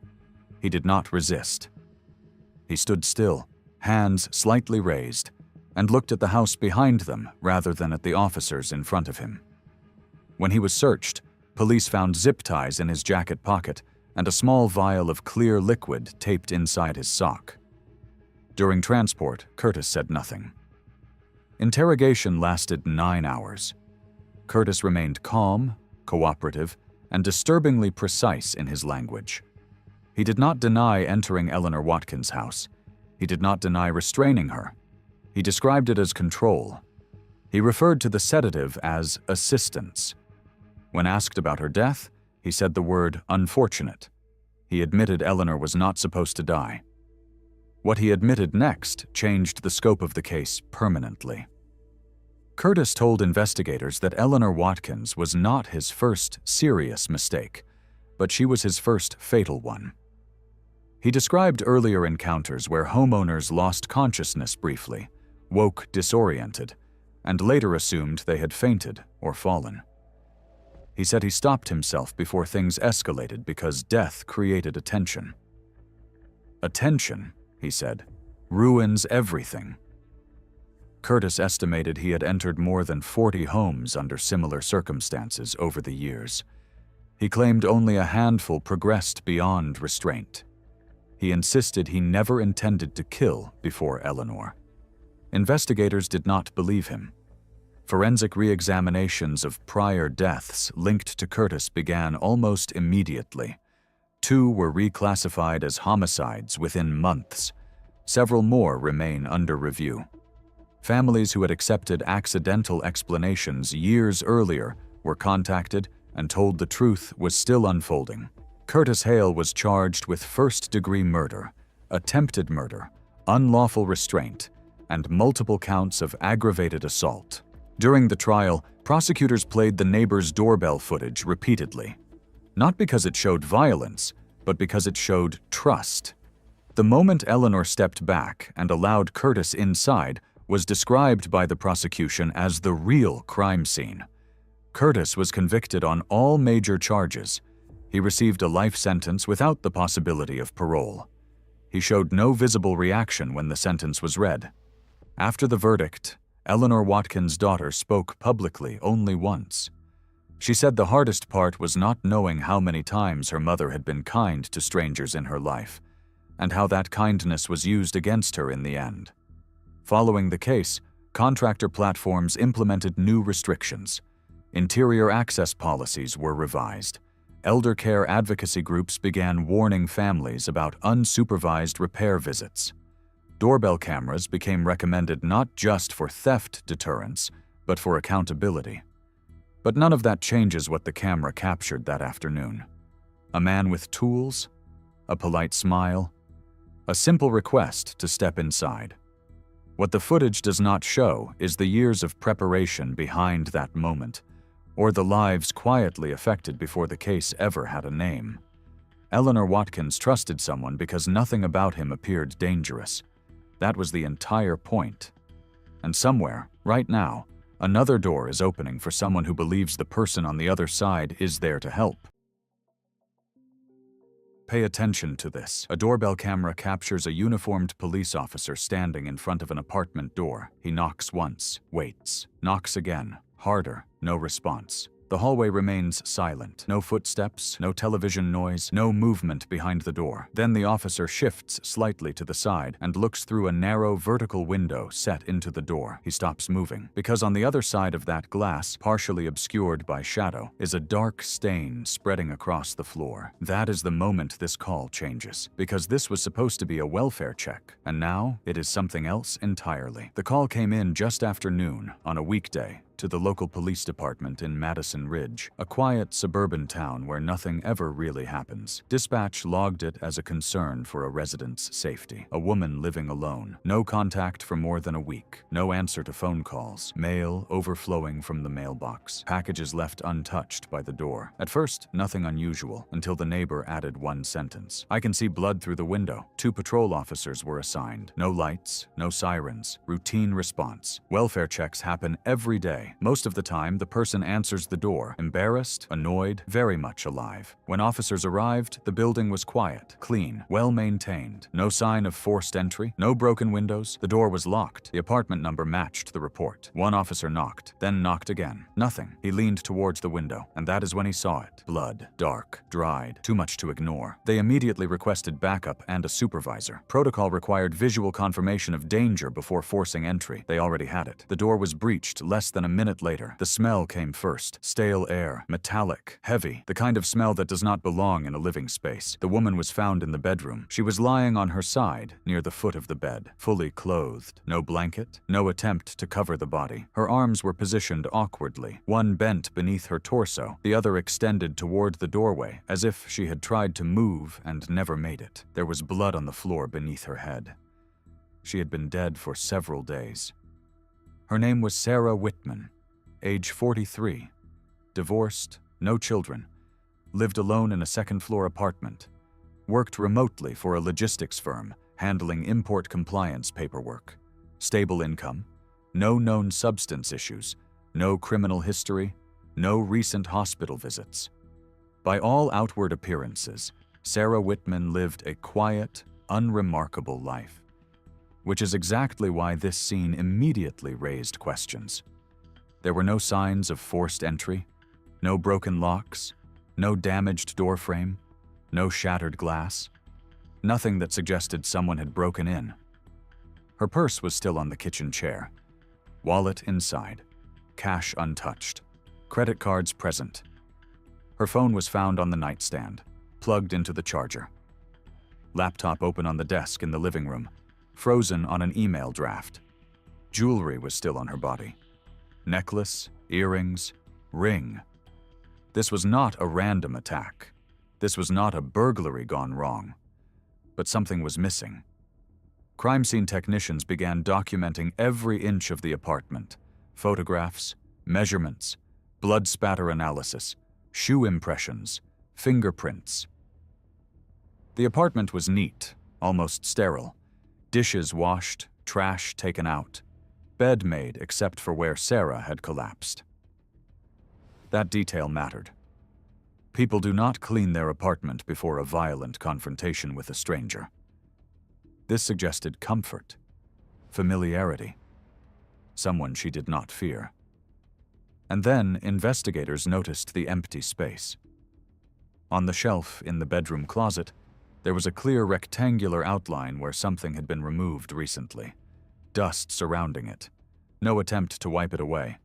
He did not resist. He stood still, hands slightly raised, and looked at the house behind them rather than at the officers in front of him. When he was searched, police found zip ties in his jacket pocket and a small vial of clear liquid taped inside his sock. During transport, Curtis said nothing. Interrogation lasted 9 hours. Curtis remained calm, cooperative, and disturbingly precise in his language. He did not deny entering Eleanor Watkins' house. He did not deny restraining her. He described it as control. He referred to the sedative as assistance. When asked about her death, he said the word unfortunate. He admitted Eleanor was not supposed to die. What he admitted next changed the scope of the case permanently. Curtis told investigators that Eleanor Watkins was not his first serious mistake, but she was his first fatal one. He described earlier encounters where homeowners lost consciousness briefly, woke disoriented, and later assumed they had fainted or fallen. He said he stopped himself before things escalated because death created attention. Attention, he said, ruins everything. Curtis estimated he had entered more than 40 homes under similar circumstances over the years. He claimed only a handful progressed beyond restraint. He insisted he never intended to kill before Eleanor. Investigators did not believe him. Forensic re-examinations of prior deaths linked to Curtis began almost immediately. 2 were reclassified as homicides within months. Several more remain under review. Families who had accepted accidental explanations years earlier were contacted and told the truth was still unfolding. Curtis Hale was charged with first-degree murder, attempted murder, unlawful restraint, and multiple counts of aggravated assault. During the trial, prosecutors played the neighbor's doorbell footage repeatedly, not because it showed violence, but because it showed trust. The moment Eleanor stepped back and allowed Curtis inside was described by the prosecution as the real crime scene. Curtis was convicted on all major charges. He received a life sentence without the possibility of parole. He showed no visible reaction when the sentence was read. After the verdict, Eleanor Watkins' daughter spoke publicly only once. She said the hardest part was not knowing how many times her mother had been kind to strangers in her life, and how that kindness was used against her in the end. Following the case, contractor platforms implemented new restrictions. Interior access policies were revised. Elder care advocacy groups began warning families about unsupervised repair visits. Doorbell cameras became recommended not just for theft deterrence, but for accountability. But none of that changes what the camera captured that afternoon. A man with tools, a polite smile, a simple request to step inside. What the footage does not show is the years of preparation behind that moment, or the lives quietly affected before the case ever had a name. Eleanor Watkins trusted someone because nothing about him appeared dangerous. That was the entire point. And somewhere, right now, another door is opening for someone who believes the person on the other side is there to help. Pay attention to this. A doorbell camera captures a uniformed police officer standing in front of an apartment door. He knocks once, waits, knocks again, harder, no response. The hallway remains silent. No footsteps, no television noise, no movement behind the door. Then the officer shifts slightly to the side and looks through a narrow vertical window set into the door. He stops moving, because on the other side of that glass, partially obscured by shadow, is a dark stain spreading across the floor. That is the moment this call changes, because this was supposed to be a welfare check, and now it is something else entirely. The call came in just after noon on a weekday to the local police department in Madison Ridge, a quiet suburban town where nothing ever really happens. Dispatch logged it as a concern for a resident's safety. A woman living alone. No contact for more than a week. No answer to phone calls. Mail overflowing from the mailbox. Packages left untouched by the door. At first, nothing unusual, until the neighbor added one sentence. "I can see blood through the window." 2 patrol officers were assigned. No lights, no sirens. Routine response. Welfare checks happen every day. day. Most of the time, the person answers the door, embarrassed, annoyed, very much alive. When officers arrived, the building was quiet, clean, well-maintained. No sign of forced entry, no broken windows. The door was locked. The apartment number matched the report. One officer knocked, then knocked again. Nothing. He leaned towards the window, and that is when he saw it. Blood. Dark. Dried. Too much to ignore. They immediately requested backup and a supervisor. Protocol required visual confirmation of danger before forcing entry. They already had it. The door was breached less than a minute later. The smell came first. Stale air. Metallic. Heavy. The kind of smell that does not belong in a living space. The woman was found in the bedroom. She was lying on her side, near the foot of the bed, fully clothed. No blanket. No attempt to cover the body. Her arms were positioned awkwardly. One bent beneath her torso, the other extended toward the doorway, as if she had tried to move and never made it. There was blood on the floor beneath her head. She had been dead for several days. Her name was Sarah Whitman, age 43, divorced, no children, lived alone in a second-floor apartment, worked remotely for a logistics firm handling import compliance paperwork, stable income, no known substance issues, no criminal history, no recent hospital visits. By all outward appearances, Sarah Whitman lived a quiet, unremarkable life, which is exactly why this scene immediately raised questions. There were no signs of forced entry, no broken locks, no damaged doorframe, no shattered glass, nothing that suggested someone had broken in. Her purse was still on the kitchen chair, wallet inside, cash untouched, credit cards present. Her phone was found on the nightstand, plugged into the charger. Laptop open on the desk in the living room, frozen on an email draft. Jewelry was still on her body. Necklace, earrings, ring. This was not a random attack. This was not a burglary gone wrong. But something was missing. Crime scene technicians began documenting every inch of the apartment. Photographs, measurements, blood spatter analysis, shoe impressions, fingerprints. The apartment was neat, almost sterile. Dishes washed, trash taken out, bed made except for where Sarah had collapsed. That detail mattered. People do not clean their apartment before a violent confrontation with a stranger. This suggested comfort, familiarity, someone she did not fear. And then investigators noticed the empty space. On the shelf in the bedroom closet, there was a clear rectangular outline where something had been removed recently. Dust surrounding it. No attempt to wipe it away.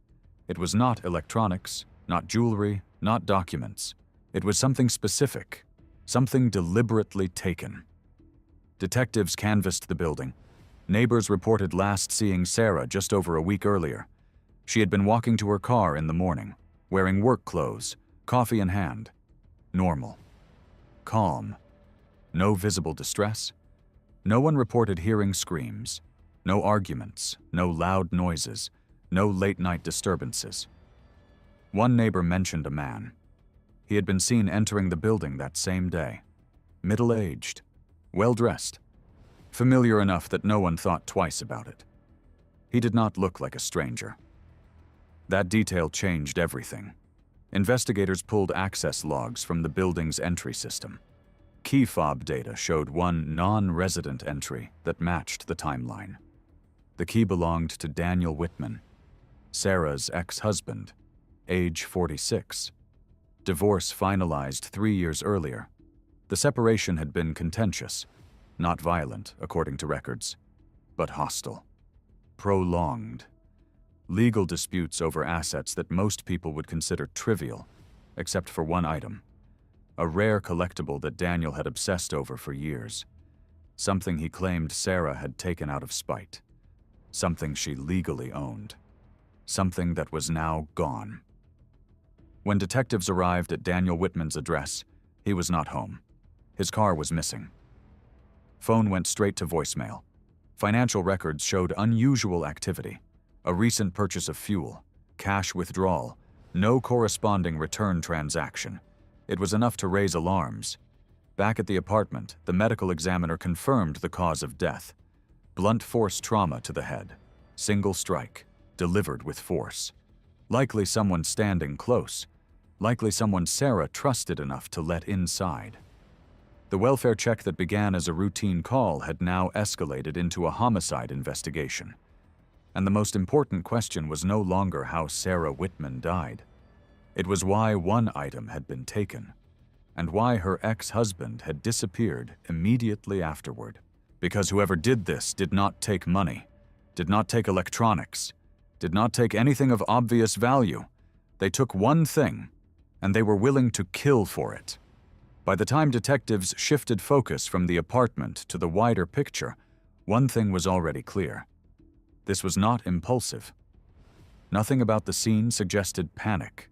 It was not electronics, not jewelry, not documents. It was something specific, something deliberately taken. Detectives canvassed the building. Neighbors reported last seeing Sarah just over a week earlier. She had been walking to her car in the morning, wearing work clothes, coffee in hand. Normal. Calm. No visible distress. No one reported hearing screams. No arguments, no loud noises, no late-night disturbances. One neighbor mentioned a man. He had been seen entering the building that same day. Middle-aged, well-dressed, familiar enough that no one thought twice about it. He did not look like a stranger. That detail changed everything. Investigators pulled access logs from the building's entry system. Key fob data showed one non-resident entry that matched the timeline. The key belonged to Daniel Whitman, Sarah's ex-husband, age 46. Divorce finalized 3 years earlier. The separation had been contentious, not violent, according to records, but hostile. Prolonged. Legal disputes over assets that most people would consider trivial, except for one item. A rare collectible that Daniel had obsessed over for years. Something he claimed Sarah had taken out of spite. Something she legally owned. Something that was now gone. When detectives arrived at Daniel Whitman's address, he was not home. His car was missing. Phone went straight to voicemail. Financial records showed unusual activity. A recent purchase of fuel, cash withdrawal, no corresponding return transaction. It was enough to raise alarms. Back at the apartment, the medical examiner confirmed the cause of death. Blunt force trauma to the head. Single strike, delivered with force. Likely someone standing close. Likely someone Sarah trusted enough to let inside. The welfare check that began as a routine call had now escalated into a homicide investigation. And the most important question was no longer how Sarah Whitman died. It was why one item had been taken, and why her ex-husband had disappeared immediately afterward. Because whoever did this did not take money, did not take electronics, did not take anything of obvious value. They took one thing, and they were willing to kill for it. By the time detectives shifted focus from the apartment to the wider picture, one thing was already clear. This was not impulsive. Nothing about the scene suggested panic.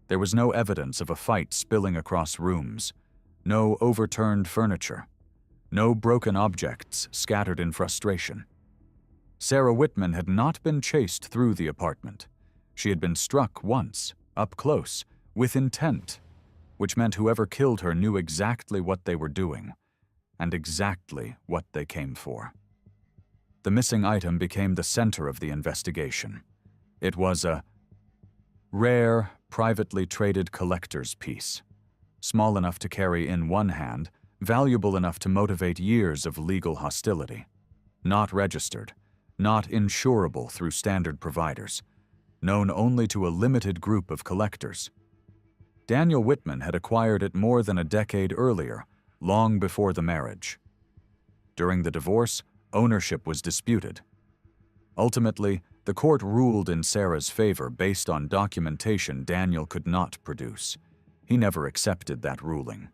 There was no evidence of a fight spilling across rooms, no overturned furniture, no broken objects scattered in frustration. Sarah Whitman had not been chased through the apartment. She had been struck once, up close, with intent, which meant whoever killed her knew exactly what they were doing, and exactly what they came for. The missing item became the center of the investigation. It was a rare, privately traded collector's piece, small enough to carry in one hand, valuable enough to motivate years of legal hostility. Not registered, not insurable through standard providers, known only to a limited group of collectors. Daniel Whitman had acquired it more than a decade earlier, long before the marriage. During the divorce, ownership was disputed. Ultimately, the court ruled in Sarah's favor based on documentation Daniel could not produce. He never accepted that ruling.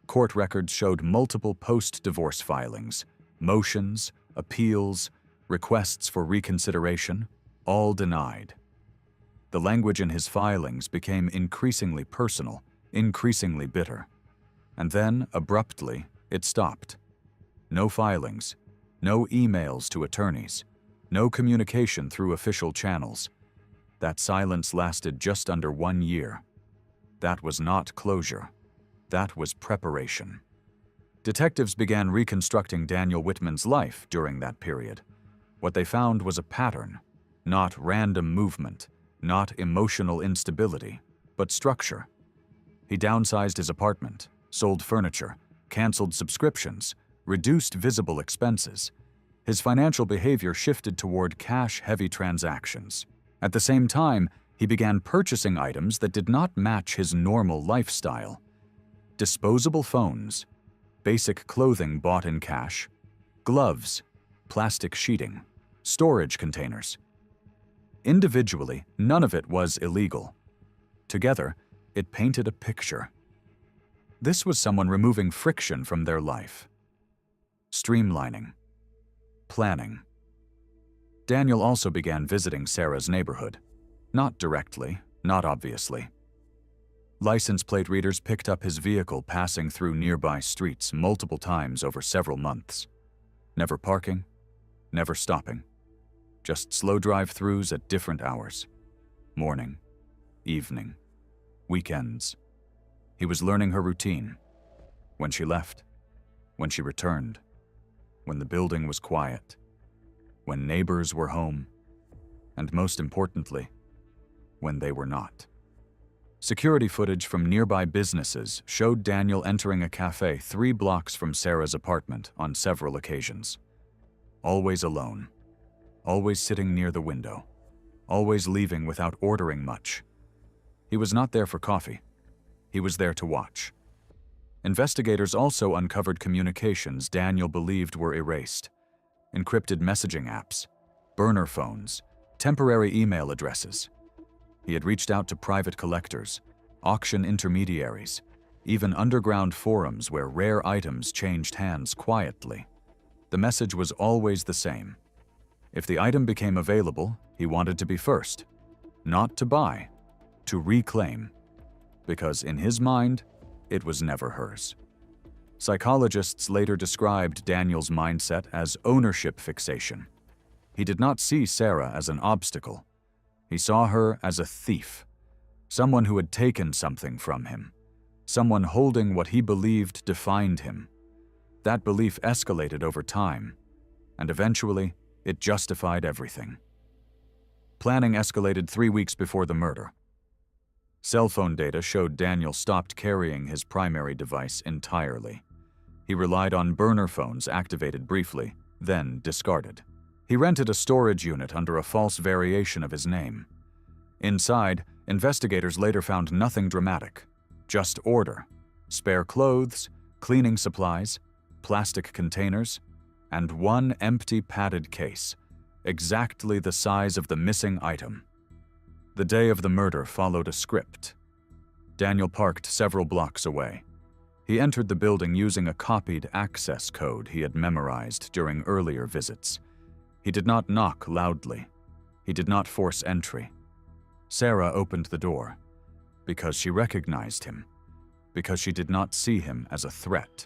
Court records showed multiple post-divorce filings, motions, appeals, requests for reconsideration, all denied. The language in his filings became increasingly personal, increasingly bitter. And then, abruptly, it stopped. No filings, no emails to attorneys, no communication through official channels. That silence lasted just under 1 year. That was not closure. That was preparation. Detectives began reconstructing Daniel Whitman's life during that period. What they found was a pattern, not random movement, not emotional instability, but structure. He downsized his apartment, sold furniture, canceled subscriptions, reduced visible expenses. His financial behavior shifted toward cash-heavy transactions. At the same time, he began purchasing items that did not match his normal lifestyle. Disposable phones, basic clothing bought in cash, gloves, plastic sheeting, storage containers. Individually, none of it was illegal. Together, it painted a picture. This was someone removing friction from their life. Streamlining. Planning. Daniel also began visiting Sarah's neighborhood. Not directly, not obviously. License plate readers picked up his vehicle passing through nearby streets multiple times over several months. Never parking, never stopping. Just slow drive-throughs at different hours. Morning, evening, weekends. He was learning her routine. When she left, when she returned, when the building was quiet, when neighbors were home, and most importantly, when they were not. Security footage from nearby businesses showed Daniel entering a cafe 3 blocks from Sarah's apartment on several occasions. Always alone. Always sitting near the window. Always leaving without ordering much. He was not there for coffee. He was there to watch. Investigators also uncovered communications Daniel believed were erased. Encrypted messaging apps, burner phones, temporary email addresses. He had reached out to private collectors, auction intermediaries, even underground forums where rare items changed hands quietly. The message was always the same. If the item became available, he wanted to be first. Not to buy, to reclaim. Because in his mind, it was never hers. Psychologists later described Daniel's mindset as ownership fixation. He did not see Sarah as an obstacle. He saw her as a thief, someone who had taken something from him, someone holding what he believed defined him. That belief escalated over time, and eventually, it justified everything. Planning escalated 3 weeks before the murder. Cell phone data showed Daniel stopped carrying his primary device entirely. He relied on burner phones activated briefly, then discarded. He rented a storage unit under a false variation of his name. Inside, investigators later found nothing dramatic, just order, spare clothes, cleaning supplies, plastic containers, and one empty padded case, exactly the size of the missing item. The day of the murder followed a script. Daniel parked several blocks away. He entered the building using a copied access code he had memorized during earlier visits. He did not knock loudly. He did not force entry. Sarah opened the door because she recognized him, because she did not see him as a threat.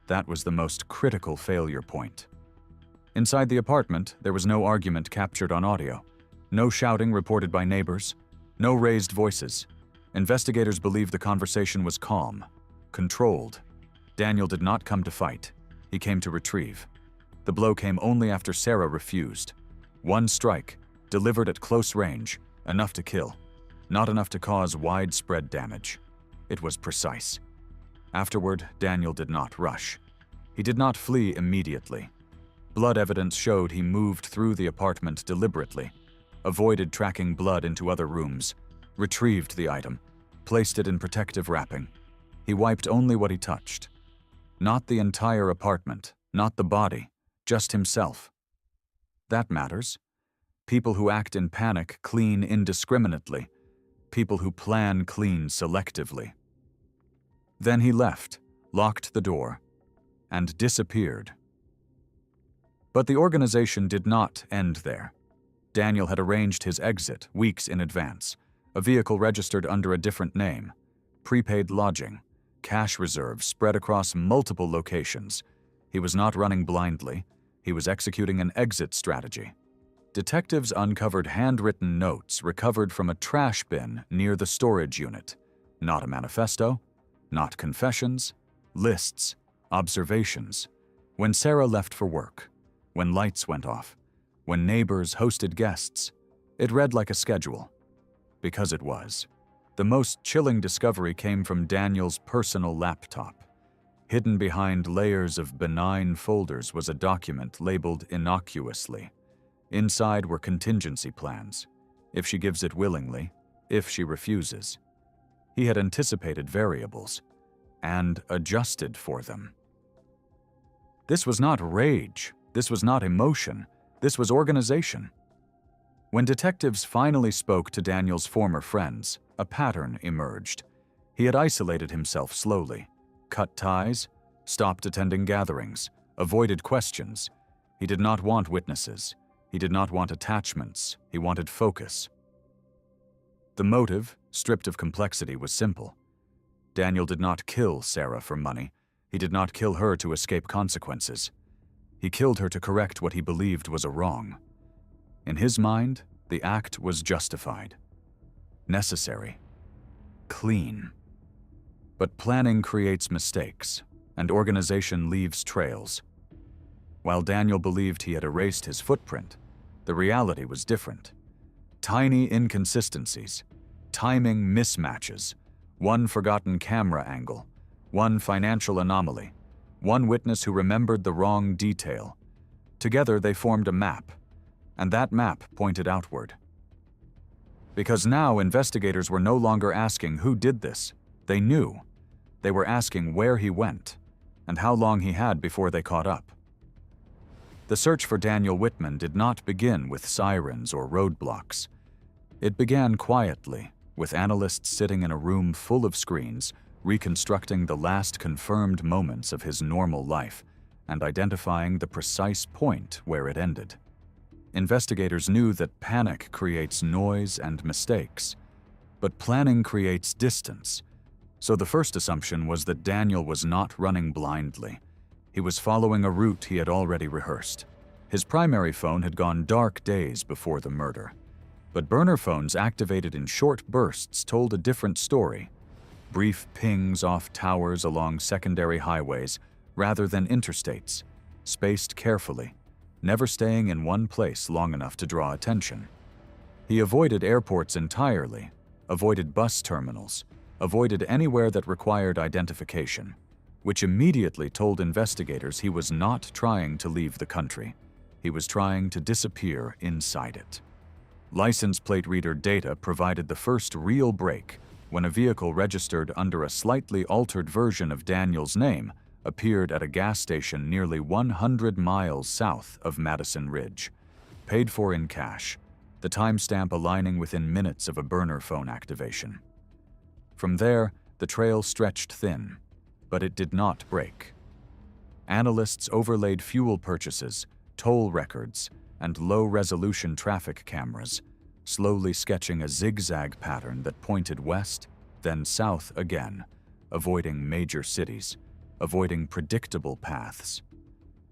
That was the most critical failure point. Inside the apartment, there was no argument captured on audio, no shouting reported by neighbors, no raised voices. Investigators believe the conversation was calm, controlled. Daniel did not come to fight. He came to retrieve. The blow came only after Sarah refused. One strike, delivered at close range, enough to kill, not enough to cause widespread damage. It was precise. Afterward, Daniel did not rush. He did not flee immediately. Blood evidence showed he moved through the apartment deliberately, avoided tracking blood into other rooms, retrieved the item, placed it in protective wrapping. He wiped only what he touched. Not the entire apartment, not the body, just himself. That matters. People who act in panic clean indiscriminately. People who plan clean selectively. Then he left, locked the door, and disappeared. But the organization did not end there. Daniel had arranged his exit weeks in advance, a vehicle registered under a different name, prepaid lodging, cash reserves spread across multiple locations. He was not running blindly. He was executing an exit strategy. Detectives uncovered handwritten notes recovered from a trash bin near the storage unit. Not a manifesto, not confessions, lists, observations. When Sarah left for work, when lights went off, when neighbors hosted guests, it read like a schedule. Because it was. The most chilling discovery came from Daniel's personal laptop. Hidden behind layers of benign folders was a document labeled innocuously. Inside were contingency plans. If she gives it willingly, if she refuses. He had anticipated variables and adjusted for them. This was not rage. This was not emotion. This was organization. When detectives finally spoke to Daniel's former friends, a pattern emerged. He had isolated himself slowly, cut ties, stopped attending gatherings, avoided questions. He did not want witnesses. He did not want attachments. He wanted focus. The motive, stripped of complexity, was simple. Daniel did not kill Sarah for money. He did not kill her to escape consequences. He killed her to correct what he believed was a wrong. In his mind, the act was justified, necessary, clean. But planning creates mistakes, and organization leaves trails. While Daniel believed he had erased his footprint, the reality was different. Tiny inconsistencies, timing mismatches, one forgotten camera angle, one financial anomaly, one witness who remembered the wrong detail. Together they formed a map, and that map pointed outward. Because now investigators were no longer asking who did this. They knew. They were asking where he went, and how long he had before they caught up. The search for Daniel Whitman did not begin with sirens or roadblocks. It began quietly, with analysts sitting in a room full of screens, reconstructing the last confirmed moments of his normal life and identifying the precise point where it ended. Investigators knew that panic creates noise and mistakes, but planning creates distance. So the first assumption was that Daniel was not running blindly. He was following a route he had already rehearsed. His primary phone had gone dark days before the murder. But burner phones activated in short bursts told a different story. Brief pings off towers along secondary highways rather than interstates, spaced carefully, never staying in one place long enough to draw attention. He avoided airports entirely, avoided bus terminals, avoided anywhere that required identification, which immediately told investigators he was not trying to leave the country. He was trying to disappear inside it. License plate reader data provided the first real break when a vehicle registered under a slightly altered version of Daniel's name appeared at a gas station nearly 100 miles south of Madison Ridge, paid for in cash, the timestamp aligning within minutes of a burner phone activation. From there, the trail stretched thin, but it did not break. Analysts overlaid fuel purchases, toll records, and low-resolution traffic cameras, slowly sketching a zigzag pattern that pointed west, then south again, avoiding major cities, avoiding predictable paths.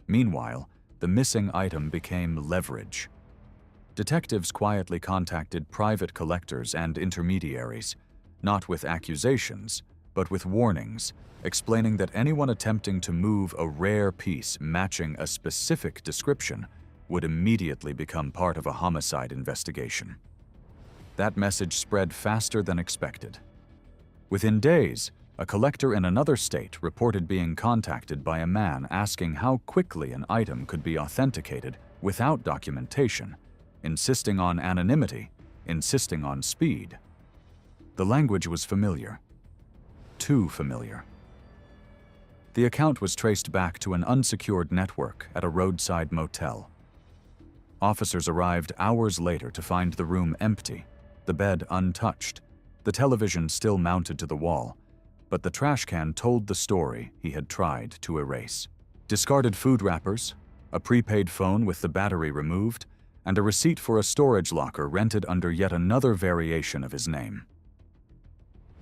Meanwhile, the missing item became leverage. Detectives quietly contacted private collectors and intermediaries, not with accusations, but with warnings, explaining that anyone attempting to move a rare piece matching a specific description would immediately become part of a homicide investigation. That message spread faster than expected. Within days, a collector in another state reported being contacted by a man asking how quickly an item could be authenticated without documentation, insisting on anonymity, insisting on speed. The language was familiar. Too familiar. The account was traced back to an unsecured network at a roadside motel. Officers arrived hours later to find the room empty, the bed untouched, the television still mounted to the wall, but the trash can told the story he had tried to erase. Discarded food wrappers, a prepaid phone with the battery removed, and a receipt for a storage locker rented under yet another variation of his name.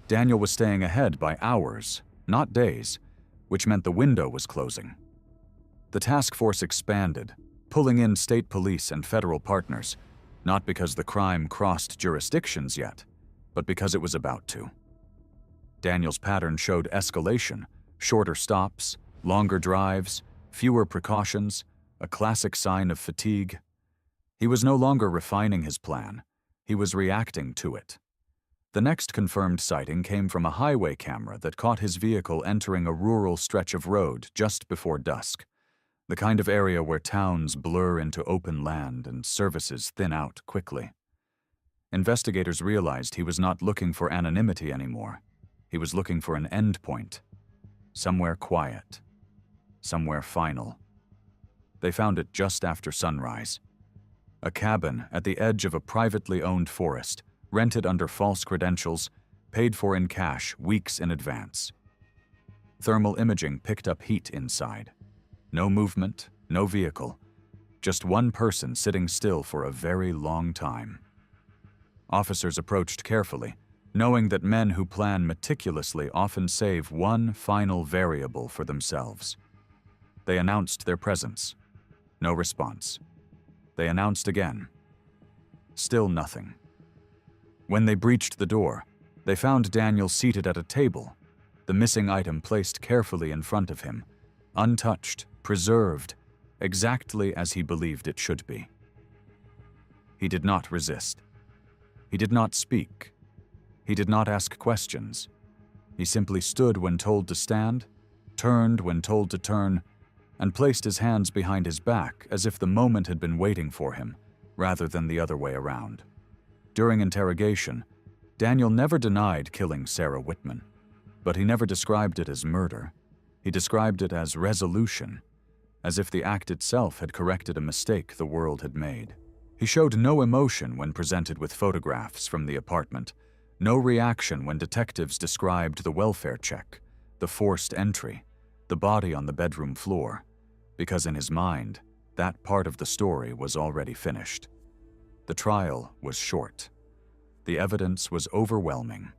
Daniel was staying ahead by hours, not days, which meant the window was closing. The task force expanded, pulling in state police and federal partners, not because the crime crossed jurisdictions yet, but because it was about to. Daniel's pattern showed escalation, shorter stops, longer drives, fewer precautions, a classic sign of fatigue. He was no longer refining his plan, he was reacting to it. The next confirmed sighting came from a highway camera that caught his vehicle entering a rural stretch of road just before dusk, the kind of area where towns blur into open land and services thin out quickly. Investigators realized he was not looking for anonymity anymore. He was looking for an endpoint, somewhere quiet, somewhere final. They found it just after sunrise. A cabin at the edge of a privately owned forest, rented under false credentials, paid for in cash weeks in advance. Thermal imaging picked up heat inside. No movement, no vehicle, just one person sitting still for a very long time. Officers approached carefully, knowing that men who plan meticulously often save one final variable for themselves. They announced their presence. No response. They announced again. Still nothing. When they breached the door, they found Daniel seated at a table, the missing item placed carefully in front of him, untouched, preserved, exactly as he believed it should be. He did not resist. He did not speak. He did not ask questions. He simply stood when told to stand, turned when told to turn, and placed his hands behind his back as if the moment had been waiting for him, rather than the other way around. During interrogation, Daniel never denied killing Sarah Whitman, but he never described it as murder. He described it as resolution, as if the act itself had corrected a mistake the world had made. He showed no emotion when presented with photographs from the apartment, no reaction when detectives described the welfare check, the forced entry, the body on the bedroom floor, because in his mind, that part of the story was already finished. The trial was short. The evidence was overwhelming.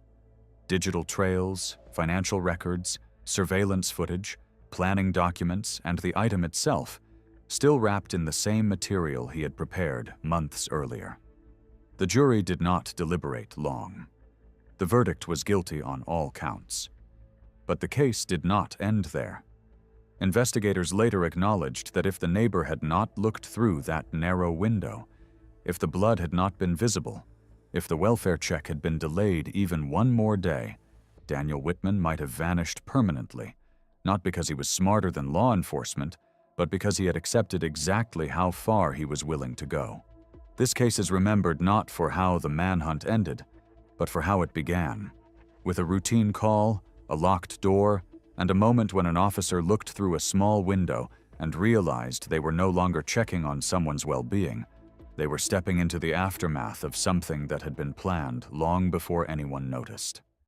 Digital trails, financial records, surveillance footage, planning documents, and the item itself, still wrapped in the same material he had prepared months earlier. The jury did not deliberate long. The verdict was guilty on all counts. But the case did not end there. Investigators later acknowledged that if the neighbor had not looked through that narrow window, If the blood had not been visible, if the welfare check had been delayed even one more day, Daniel Whitman might have vanished permanently, not because he was smarter than law enforcement, but because he had accepted exactly how far he was willing to go. This case is remembered not for how the manhunt ended, but for how it began, with a routine call, a locked door, and a moment when an officer looked through a small window and realized they were no longer checking on someone's well-being. They were stepping into the aftermath of something that had been planned long before anyone noticed.